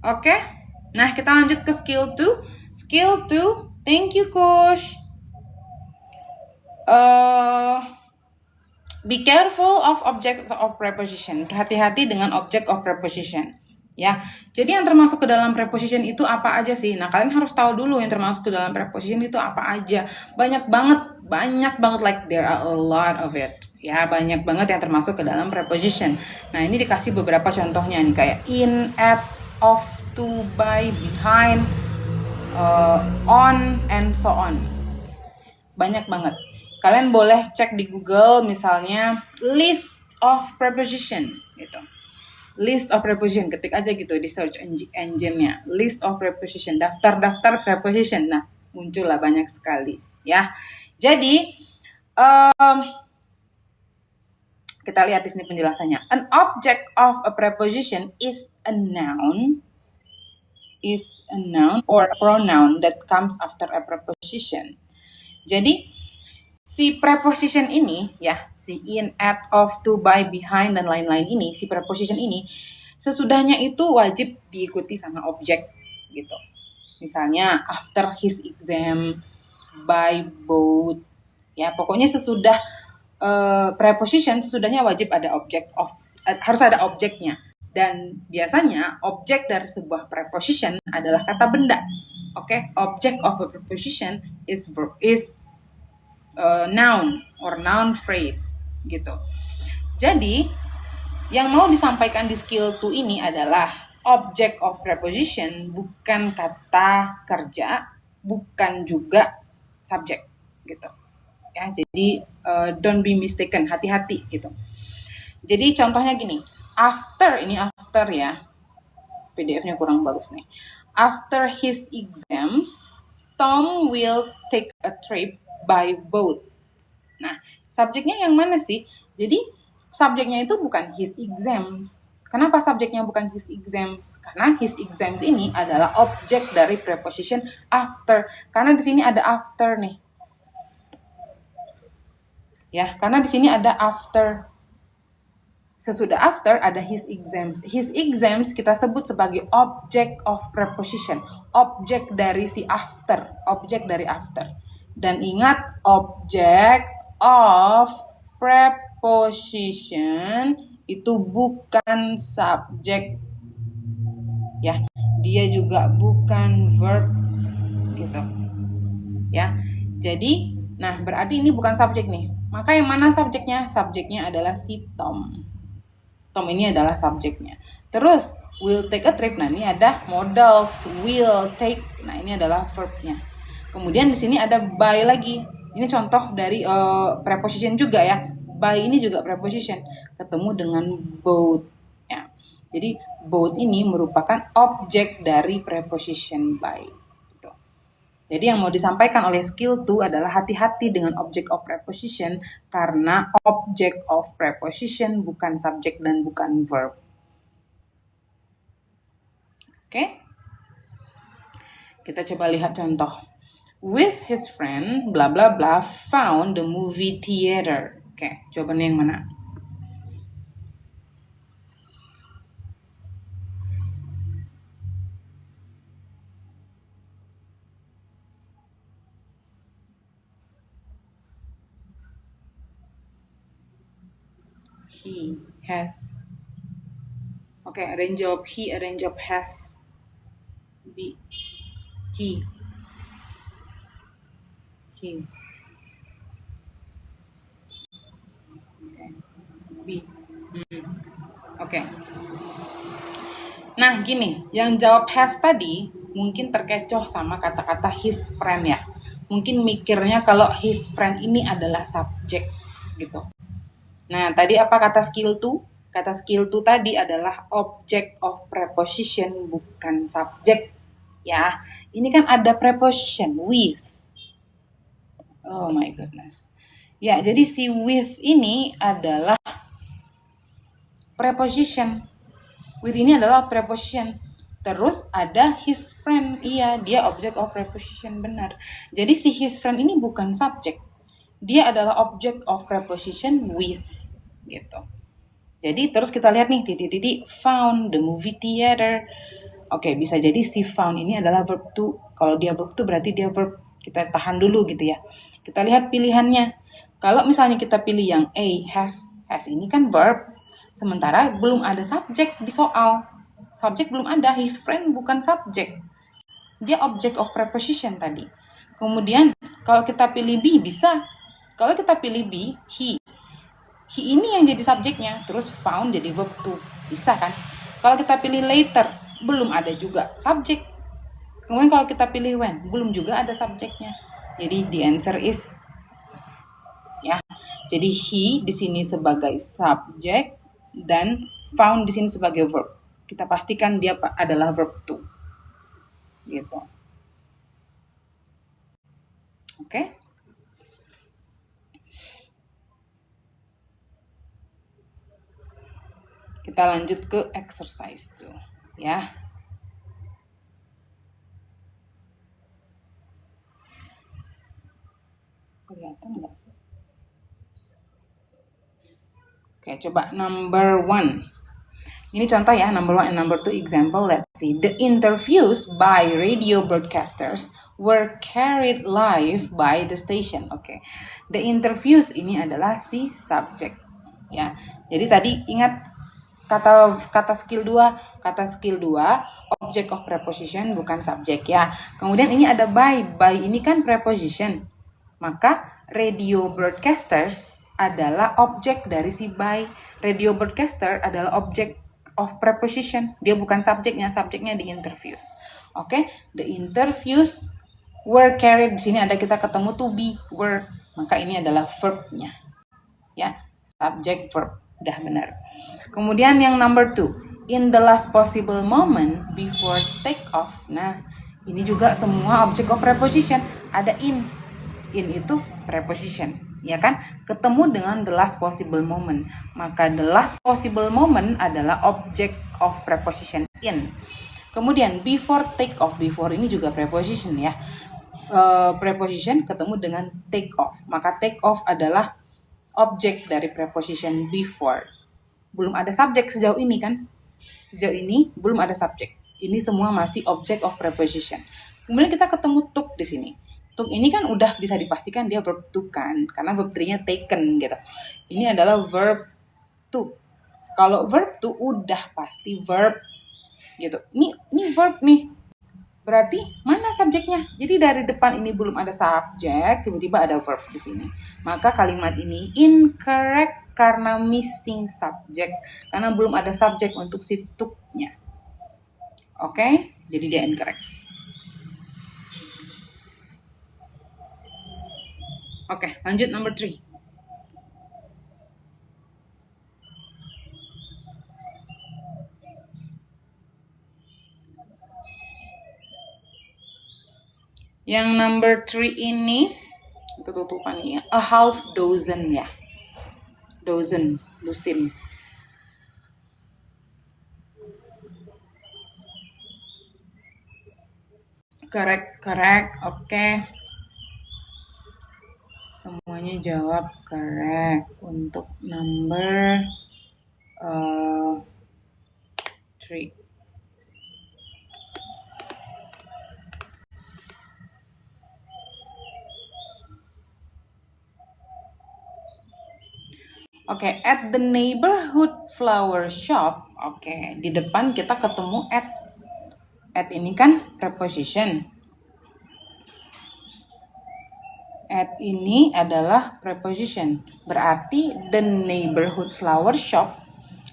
Oke, nah kita lanjut ke skill 2. Skill 2, thank you coach. Be careful of object of preposition. Hati-hati dengan object of preposition. Ya, jadi yang termasuk ke dalam preposition itu apa aja sih? Nah, kalian harus tahu dulu yang termasuk ke dalam preposition itu apa aja. Banyak banget, like there are a lot of it. Ya, banyak banget yang termasuk ke dalam preposition. Nah, ini dikasih beberapa contohnya nih, kayak in, at, of, to, by, behind, on, and so on. Banyak banget. Kalian boleh cek di Google misalnya list of preposition gitu. List of preposition, ketik aja gitu di search engine-nya. List of preposition, daftar preposition. Nah, muncullah banyak sekali ya. Jadi kita lihat di sini penjelasannya. An object of a preposition is a noun or a pronoun that comes after a preposition. Jadi si preposition ini ya, si in, at, of, to, by, behind dan lain-lain ini, si preposition ini sesudahnya itu wajib diikuti sama objek gitu. Misalnya after his exam, by both. Ya, pokoknya sesudah preposition sesudahnya wajib ada objek of, harus ada objeknya. Dan biasanya objek dari sebuah preposition adalah kata benda. Oke, object of a preposition is noun or noun phrase gitu. Jadi yang mau disampaikan di skill 2 ini adalah object of preposition, bukan kata kerja, bukan juga subjek gitu. Ya, jadi don't be mistaken, hati-hati gitu. Jadi contohnya gini, after ya. PDF-nya kurang bagus nih. After his exams, Tom will take a trip by boat. Nah, subjeknya yang mana sih? Jadi, subjeknya itu bukan his exams. Kenapa subjeknya bukan his exams? Karena his exams ini adalah objek dari preposition after. Karena di sini ada after nih. Ya, karena di sini ada after. Sesudah after ada his exams. His exams kita sebut sebagai object of preposition. Objek dari si after. Objek dari after. Dan ingat, object of preposition itu bukan subjek. Ya, dia juga bukan verb gitu. Ya. Jadi, nah berarti ini bukan subjek nih. Maka yang mana subjeknya? Subjeknya adalah si Tom. Tom ini adalah subjeknya. Terus will take a trip. Nah, ini ada modals will take. Nah, ini adalah verbnya. Kemudian di sini ada by lagi. Ini contoh dari preposition juga ya. By ini juga preposition. Ketemu dengan both. Ya. Jadi both ini merupakan objek dari preposition by. Jadi yang mau disampaikan oleh skill 2 adalah hati-hati dengan object of preposition karena object of preposition bukan subjek dan bukan verb. Oke? Kita coba lihat contoh. With his friend, bla bla bla, found the movie theater. Oke, jawabannya yang mana? He has. Oke, ada yang jawab he, ada yang jawab has. B. He. He. Oke. B. Oke. Nah, gini, yang jawab has tadi mungkin terkecoh sama kata-kata his friend ya. Mungkin mikirnya kalau his friend ini adalah subjek gitu. Nah, tadi apa kata skill 2? Kata skill 2 tadi adalah object of preposition, bukan subjek. Ya, ini kan ada preposition with. Oh my goodness. Ya, jadi si with ini adalah preposition. With ini adalah preposition. Terus ada his friend. Iya, dia object of preposition, benar. Jadi si his friend ini bukan subjek. Dia adalah object of preposition with gitu. Jadi terus kita lihat nih titik-titik found the movie theater. Oke, bisa jadi si found ini adalah verb to. Kalau dia verb to berarti dia verb. Kita tahan dulu gitu ya. Kita lihat pilihannya. Kalau misalnya kita pilih yang A, has ini kan verb. Sementara belum ada subjek di soal. Subjek belum ada, his friend bukan subjek. Dia object of preposition tadi. Kemudian kalau kita pilih B bisa. Kalau kita pilih B, he ini yang jadi subjeknya, terus found jadi verb to. Bisa kan? Kalau kita pilih later, belum ada juga subjek. Kemudian kalau kita pilih when, belum juga ada subjeknya. Jadi the answer is ya. Jadi he di sini sebagai subjek dan found di sini sebagai verb. Kita pastikan dia adalah verb to. Gitu. Oke? Kita lanjut ke exercise 2 ya. Kelihatan nggak sih? Oke, coba number 1. Ini contoh ya, number 1 and number 2 example. Let's see. The interviews by radio broadcasters were carried live by the station. Oke. The interviews ini adalah si subject. Ya. Jadi tadi ingat kata skill 2, object of preposition bukan subjek ya. Kemudian ini ada by ini kan preposition. Maka radio broadcasters adalah objek dari si by. Radio broadcaster adalah object of preposition. Dia bukan subjeknya di interviews. Oke, the interviews were carried. Di sini ada kita ketemu to be, were. Maka ini adalah verbnya. Ya, subject verb. Udah benar. Kemudian yang number 2, in the last possible moment before take off. Nah, ini juga semua object of preposition. Ada in. In itu preposition, ya kan? Ketemu dengan the last possible moment. Maka the last possible moment adalah object of preposition in. Kemudian before take off. Before ini juga preposition ya. Preposition ketemu dengan take off. Maka take off adalah objek dari preposition before. belum ada subjek sejauh ini kan. Sejauh ini belum ada subjek. Ini semua masih object of preposition. Kemudian kita ketemu took di sini. Took ini kan udah bisa dipastikan dia verb to kan, karena verb 3-nya taken gitu. Ini adalah verb to. Kalau verb to udah pasti verb gitu. Ini verb nih. Berarti mana subjeknya? Jadi dari depan ini belum ada subjek, tiba-tiba ada verb di sini. Maka kalimat ini incorrect karena missing subject. Karena belum ada subjek untuk si took-nya. Oke? Jadi dia incorrect. Oke, lanjut number 3. Yang number 3 ini ketutupan ya, a half dozen ya. Dozen, lusin. Correct. Oke. Semuanya jawab correct untuk number 3. Oke, at the neighborhood flower shop. Oke, di depan kita ketemu at. At ini kan preposition. At ini adalah preposition. Berarti the neighborhood flower shop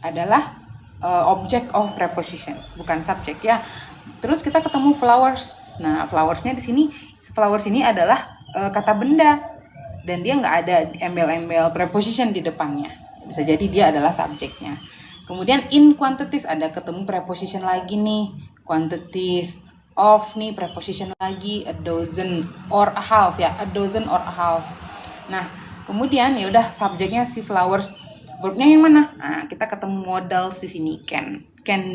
adalah object of preposition, bukan subjek ya. Terus kita ketemu flowers. Nah, flowersnya di sini, flowers ini adalah kata benda dan dia nggak ada embel-embel preposition di depannya. Bisa jadi dia adalah subjeknya. Kemudian in quantities ada ketemu preposition lagi nih, quantities. Of nih preposition lagi, a dozen or a half ya, a dozen or a half. Nah, kemudian ya udah subjeknya si flowers. Verbnya yang mana? Nah, kita ketemu modals di sini, can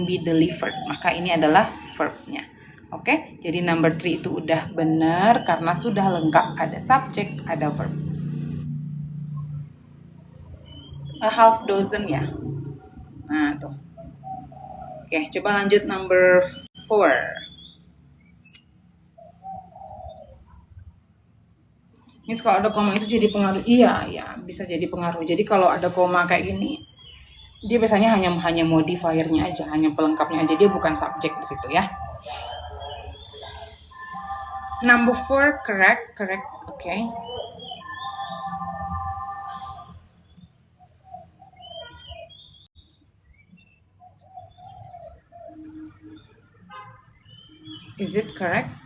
be delivered. Maka ini adalah verbnya. Oke, jadi number 3 itu udah benar karena sudah lengkap, ada subjek, ada verb. A half dozen ya. Nah, tuh. Oke, coba lanjut number 4. Ini kalau ada koma itu jadi pengaruh. Iya, bisa jadi pengaruh. Jadi kalau ada koma kayak gini, dia biasanya hanya modifiernya aja, hanya pelengkapnya aja. Dia bukan subjek di situ ya. Number 4, correct. Okay. Is it correct?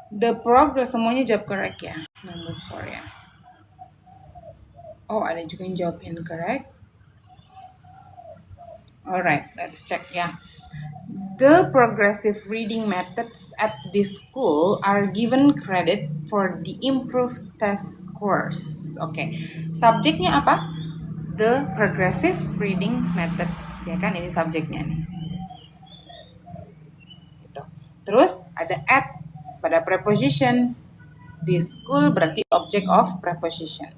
The progress semuanya jawab correct ya. Number 4 ya. Oh, ada juga yang jawab incorrect. Alright, let's check ya. The progressive reading methods at this school are given credit for the improved test scores. Oke, subjeknya apa? The progressive reading methods, ya kan? Ini subjeknya nih. Gitu. Terus ada at pada preposition. This school berarti object of preposition.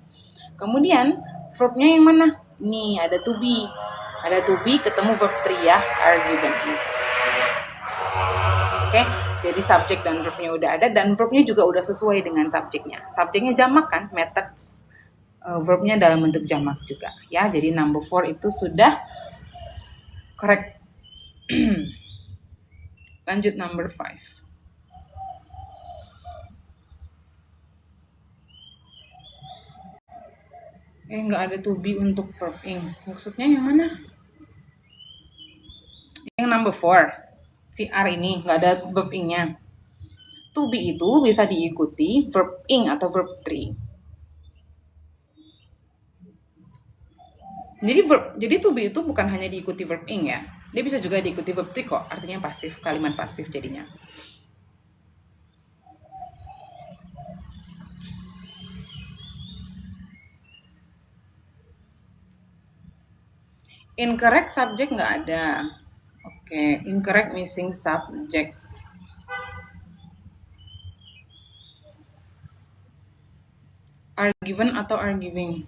Kemudian verbnya yang mana? Nih ada to be. Ada to be ketemu verb 3 ya, are given. Oke, jadi subjek dan verbnya udah ada dan verbnya juga udah sesuai dengan subjeknya. Subjeknya jamak kan, methods. Verbnya dalam bentuk jamak juga ya. Jadi number 4 itu sudah correct. Lanjut number 5. Nggak ada to be untuk verb ing. Maksudnya yang mana? Yang number 4. Si are ini nggak ada verb ing-nya. To be itu bisa diikuti verb ing atau verb 3. Jadi to be itu bukan hanya diikuti verb ing ya. Dia bisa juga diikuti verb 3 kok. Artinya pasif, kalimat pasif jadinya. Incorrect subject nggak ada. Oke, incorrect missing subject. Are given atau are giving?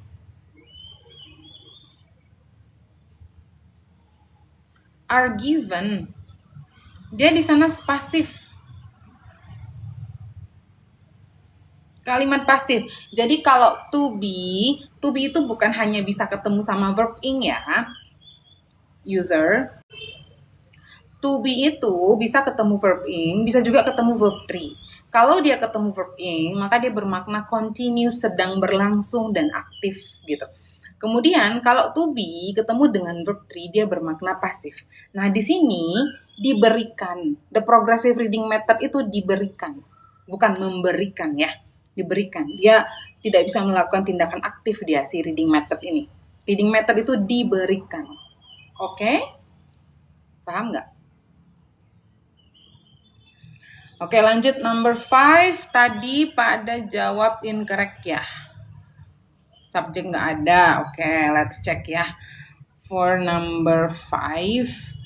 Are given. Dia di sana pasif. Kalimat pasif. Jadi kalau to be itu bukan hanya bisa ketemu sama verb ing ya, user. To be itu bisa ketemu verb ing, bisa juga ketemu verb 3. Kalau dia ketemu verb ing, maka dia bermakna continuous, sedang berlangsung dan aktif gitu. Kemudian kalau to be ketemu dengan verb 3, dia bermakna pasif. Nah, di sini diberikan. The progressive reading method itu diberikan, bukan memberikan ya. Diberikan. Dia tidak bisa melakukan tindakan aktif dia si reading method ini. Reading method itu diberikan. Oke? Paham nggak? Oke, lanjut number 5. Tadi pada jawab incorrect ya. Subjek nggak ada. Oke, let's check ya. For number 5.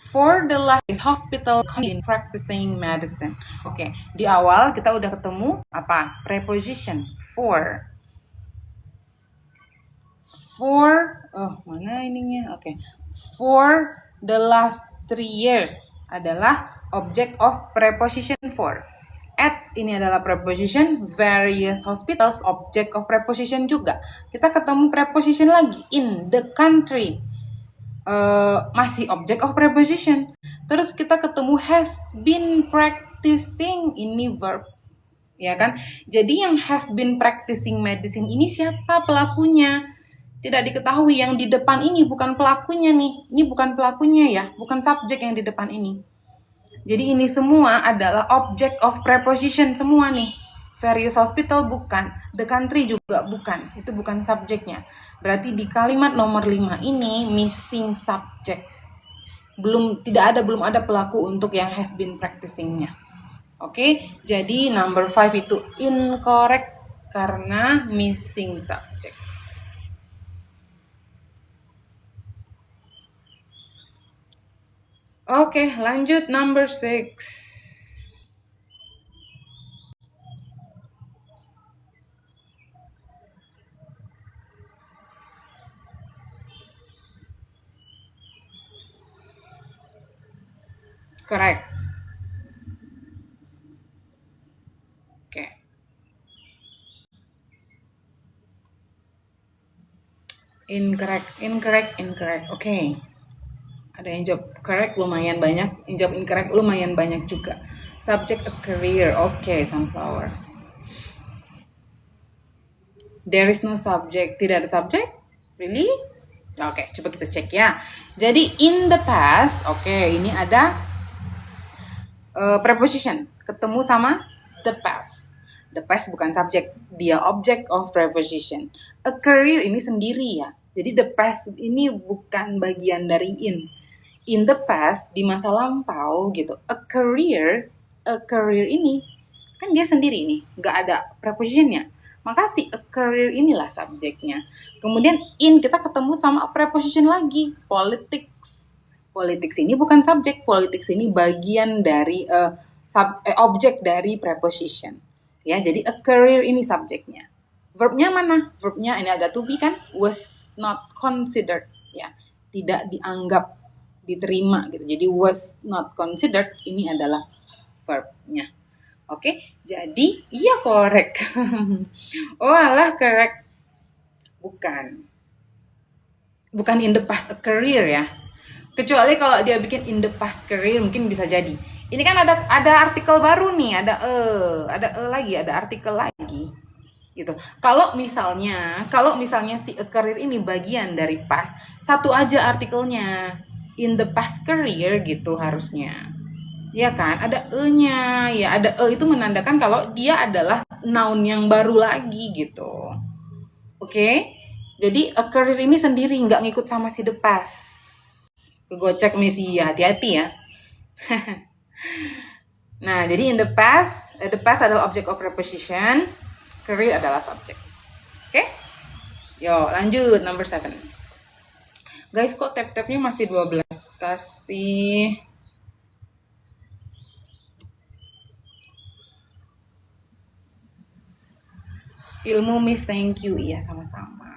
For the last is hospital in practicing medicine. Oke, di awal kita udah ketemu apa? Preposition for. For, mana ininya? Oke. For the last 3 years adalah object of preposition for. At ini adalah preposition, various hospitals object of preposition juga. Kita ketemu preposition lagi, in the country. Masih object of preposition. Terus kita ketemu has been practicing, ini verb. Ya kan? Jadi yang has been practicing medicine ini siapa pelakunya? Tidak diketahui. Yang di depan ini bukan pelakunya nih. Ini bukan pelakunya ya, bukan subjek yang di depan ini. Jadi ini semua adalah object of preposition semua nih. Various hospital bukan, the country juga bukan. Itu bukan subjeknya. Berarti di kalimat nomor 5 ini missing subject. Belum ada pelaku untuk yang has been practicing-nya. Oke, jadi number 5 itu incorrect karena missing subject. Oke, lanjut number 6. Correct. Oke. Incorrect. Oke. Ada yang jawab correct lumayan banyak, yang jawab incorrect lumayan banyak juga. Subject a career. Oke, sunflower. There is no subject. Tidak ada subject? Really? Oke, coba kita cek ya. Jadi in the past, oke, ini ada preposition ketemu sama the past. The past bukan subjek, dia object of preposition. A career ini sendiri ya. Jadi the past ini bukan bagian dari in. In the past, di masa lampau gitu. A career ini kan dia sendiri nih, nggak ada prepositionnya. Maka si a career inilah subjeknya. Kemudian in kita ketemu sama preposition lagi, politics. Politics ini bukan subjek, politics ini bagian dari objek dari preposition. Ya, jadi a career ini subjeknya. Verbnya mana? Verbnya ini ada to be kan? Was not considered, ya. Tidak dianggap, diterima gitu. Jadi was not considered ini adalah verbnya. Oke, jadi iya correct. Oh alah correct. Bukan in the past a career ya. Kecuali kalau dia bikin in the past career mungkin bisa jadi. Ini kan ada artikel baru nih, ada lagi, ada artikel lagi. Gitu. Kalau misalnya si a career ini bagian dari past, satu aja artikelnya. In the past career gitu harusnya. Ya kan, ada e-nya. Ya, ada e itu menandakan kalau dia adalah noun yang baru lagi gitu. Oke? Jadi a career ini sendiri nggak ngikut sama si the past. Kegocek misi ya, hati-hati ya. Nah, jadi in the past adalah object of preposition, career adalah subject. Oke? Yo, lanjut number 7. Guys, kok tab-tabnya masih 12? Kasih Ilmu Miss, thank you. Iya, sama-sama.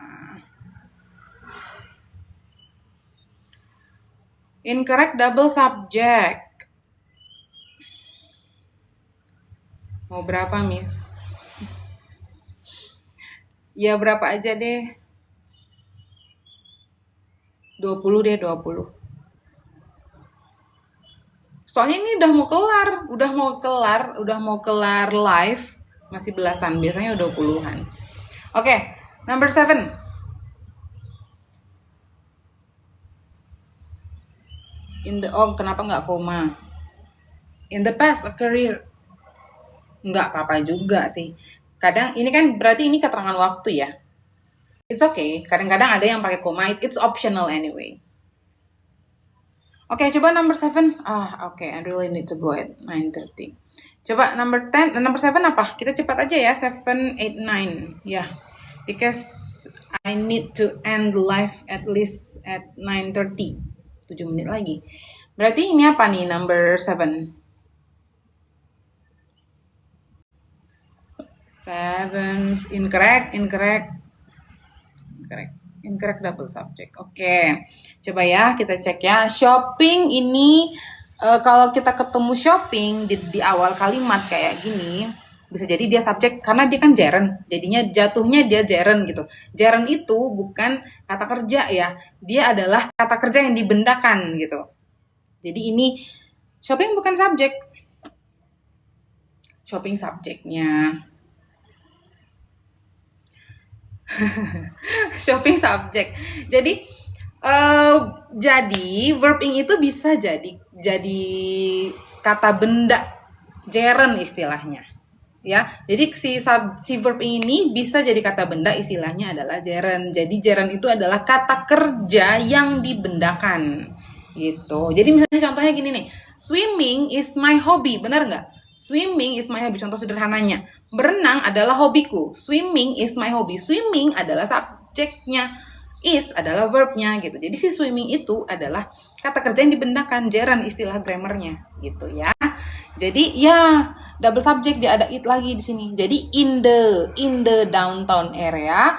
Incorrect double subject. Mau berapa, Miss? Ya, berapa aja deh. 20 deh, 20. Soalnya ini udah mau kelar live. Masih belasan, biasanya udah puluhan. Oke, number 7. Kenapa nggak koma? In the past, a career. Nggak apa-apa juga sih. Kadang ini kan berarti ini keterangan waktu ya. It's okay. Kadang-kadang ada yang pakai koma. It's optional anyway. Oke, coba number 7. Oke, I really need to go at 9:30. Coba number 7 apa? Kita cepat aja ya. 7, 8, 9. Ya. Because I need to end live at least at 9:30. 7 menit lagi. Berarti ini apa nih number 7? 7 incorrect double subject. Oke. Coba ya kita cek ya. Shopping ini kalau kita ketemu shopping di awal kalimat kayak gini, bisa jadi dia subjek karena dia kan gerund. Jadinya jatuhnya dia gerund gitu. Gerund itu bukan kata kerja ya. Dia adalah kata kerja yang dibendakan gitu. Jadi ini shopping bukan subjek. Shopping subjeknya. Shopping subjek. Jadi verb ing itu bisa jadi kata benda, gerund istilahnya. Ya. Jadi si verb ing ini bisa jadi kata benda, istilahnya adalah gerund. Jadi gerund itu adalah kata kerja yang dibendakan. Gitu. Jadi misalnya contohnya gini nih. Swimming is my hobby. Benar nggak? Swimming is my hobby. Contoh sederhananya. Berenang adalah hobiku. Swimming is my hobby. Swimming adalah subjeknya. Is adalah verbnya gitu. Jadi si swimming itu adalah kata kerja yang dibendakan, gerund istilah grammarnya gitu ya. Jadi ya double subject, dia ada it lagi di sini. Jadi in the downtown area,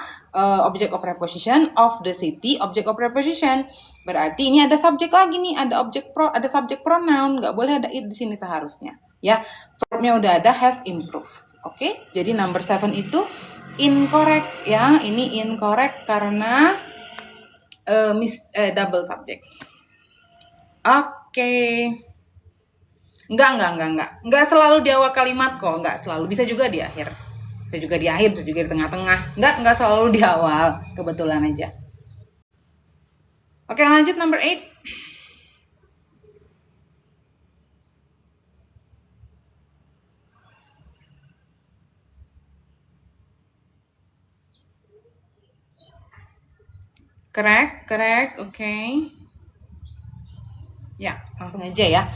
object of preposition of the city, object of preposition. Berarti ini ada subjek lagi nih, ada subjek pronoun, nggak boleh ada it di sini seharusnya. Ya, verbnya udah ada, has improved. Oke, jadi number 7 itu incorrect ya. Ini incorrect karena double subject. Oke. Enggak selalu di awal kalimat kok, enggak selalu. Bisa juga di akhir. Bisa juga di akhir, bisa juga di tengah-tengah. Enggak selalu di awal, kebetulan aja. Oke, lanjut number 8. Correct, oke. Ya, langsung aja ya.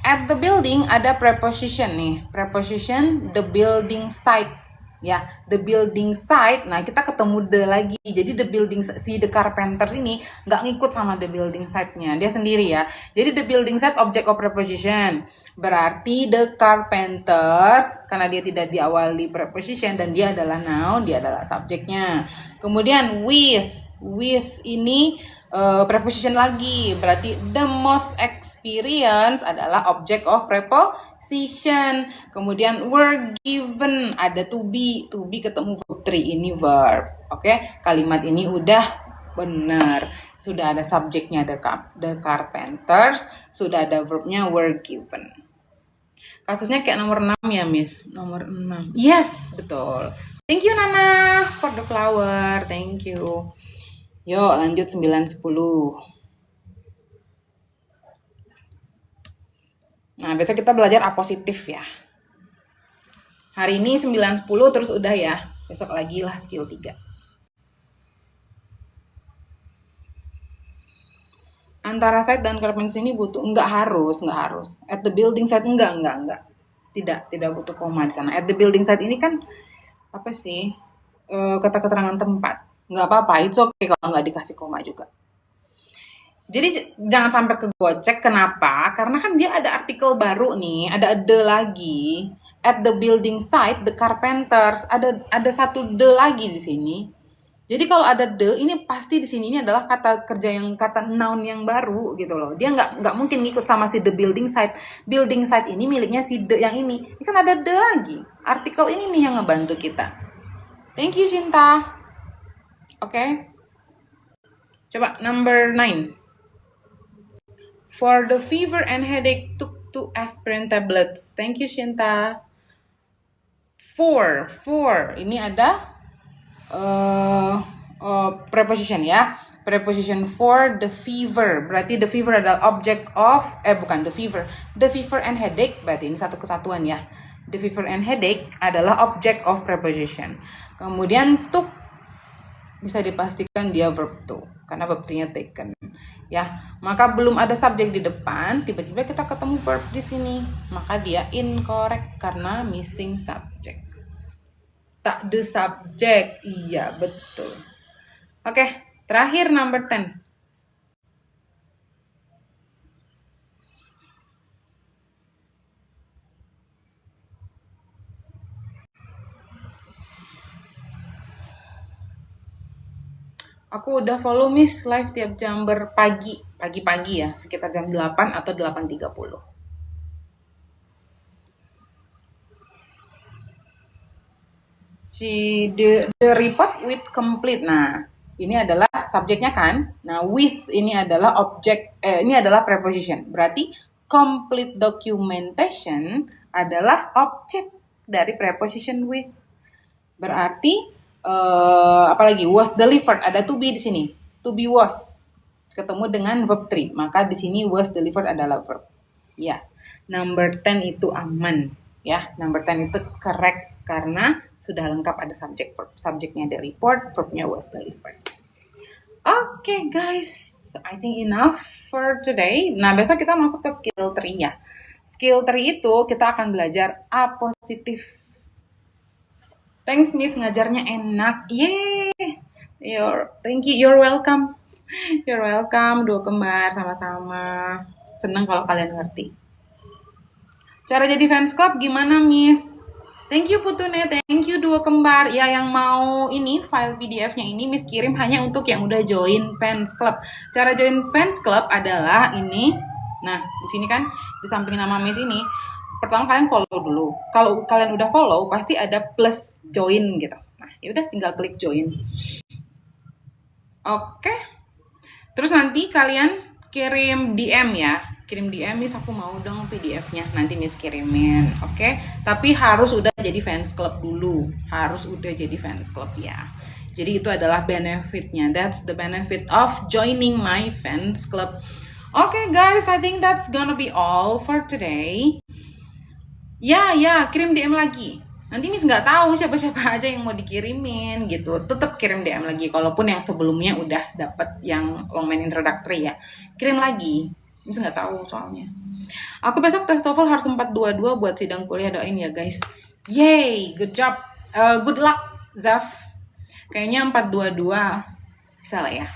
At the building ada preposition nih. Preposition the building site. Ya, the building site. Nah, kita ketemu the lagi. Jadi the carpenters ini nggak ngikut sama the building site-nya. Dia sendiri ya. Jadi the building site object of preposition. Berarti the carpenters karena dia tidak diawali preposition dan dia adalah noun, dia adalah subjeknya. Kemudian with ini preposition lagi, berarti the most experience adalah object of preposition. Kemudian were given, ada to be ketemu verb 3, ini verb. Oke, kalimat ini udah benar. Sudah ada subjeknya the carpenters, sudah ada verbnya were given. Kasusnya kayak nomor 6 ya, Miss. Nomor 6. Yes, betul. Thank you Nana for the flower. Thank you. Yuk lanjut 9-10. Nah, besok kita belajar apositif ya. Hari ini 9-10 terus udah ya. Besok lagi lah skill 3. Antara site dan carpenters ini butuh, enggak harus. At the building site enggak. Tidak butuh koma di sana. At the building site ini kan apa sih? Kata keterangan tempat. Nggak apa-apa, it's okay kalau nggak dikasih koma juga. Jadi jangan sampai kegocek. Kenapa? Karena kan dia ada artikel baru nih, ada the lagi. At the building site, the carpenters, ada satu the lagi di sini. Jadi kalau ada the, ini pasti di sini ini adalah kata kerja yang kata noun yang baru gitu loh. Dia nggak mungkin ngikut sama si the building site. Building site ini miliknya si the yang ini. Ini kan ada the lagi. Artikel ini nih yang ngebantu kita. Thank you Cinta. Oke. Coba number 9. For the fever and headache, took 2 aspirin tablets. Thank you, Shinta. For. Ini ada preposition ya. Preposition for the fever. Berarti the fever adalah object of, bukan the fever. The fever and headache, berarti ini satu kesatuan ya. The fever and headache adalah object of preposition. Kemudian took bisa dipastikan dia verb to, karena verb to-nya taken. Ya, maka belum ada subjek di depan, tiba-tiba kita ketemu verb di sini, maka dia incorrect karena missing subject. Tak the subject, iya betul. Oke, terakhir number 10. Aku udah follow Miss live tiap jam pagi-pagi ya, sekitar jam 8 atau 8.30. The report with complete. Nah, ini adalah subjeknya kan. Nah, with ini adalah objek, ini adalah preposition. Berarti complete documentation adalah objek dari preposition with. Berarti apalagi was delivered, ada to be di sini. To be was ketemu dengan verb 3, maka di sini was delivered adalah verb. Ya. Number 10 itu aman ya. Number 10 itu correct karena sudah lengkap ada subjek verb. Subjeknya the report, verbnya was delivered. Oke, guys, I think enough for today. Nah, besok kita masuk ke skill 3 ya. Skill 3 itu kita akan belajar a positif. Thanks Miss, ngajarnya enak. Yeay. Thank you, you're welcome. You're welcome, dua kembar sama-sama. Senang kalau kalian ngerti. Cara jadi fans club gimana Miss? Thank you Putune, thank you dua kembar. Ya, yang mau ini file PDF-nya ini Miss kirim hanya untuk yang udah join fans club. Cara join fans club adalah ini. Nah, di sini kan di samping nama Miss ini, pertama kalian follow dulu. Kalau kalian udah follow, pasti ada plus join gitu. Nah, ya udah tinggal klik join. Oke. Terus nanti kalian kirim DM ya. Kirim DM, Miss aku mau dong PDF-nya. Nanti Miss kirimin, oke? Tapi harus udah jadi fans club dulu. Harus udah jadi fans club ya. Jadi itu adalah benefitnya. That's the benefit of joining my fans club. Oke guys, I think that's gonna be all for today. Ya, kirim DM lagi. Nanti Miss nggak tahu siapa-siapa aja yang mau dikirimin gitu. Tetap kirim DM lagi. Kalaupun yang sebelumnya udah dapet yang longman introductory ya. Kirim lagi. Miss nggak tahu soalnya. Aku besok tes TOEFL harus 422 buat sidang kuliah, doain ya guys. Yay, good job. Good luck, Zaf. Kayaknya 422 bisa lah ya.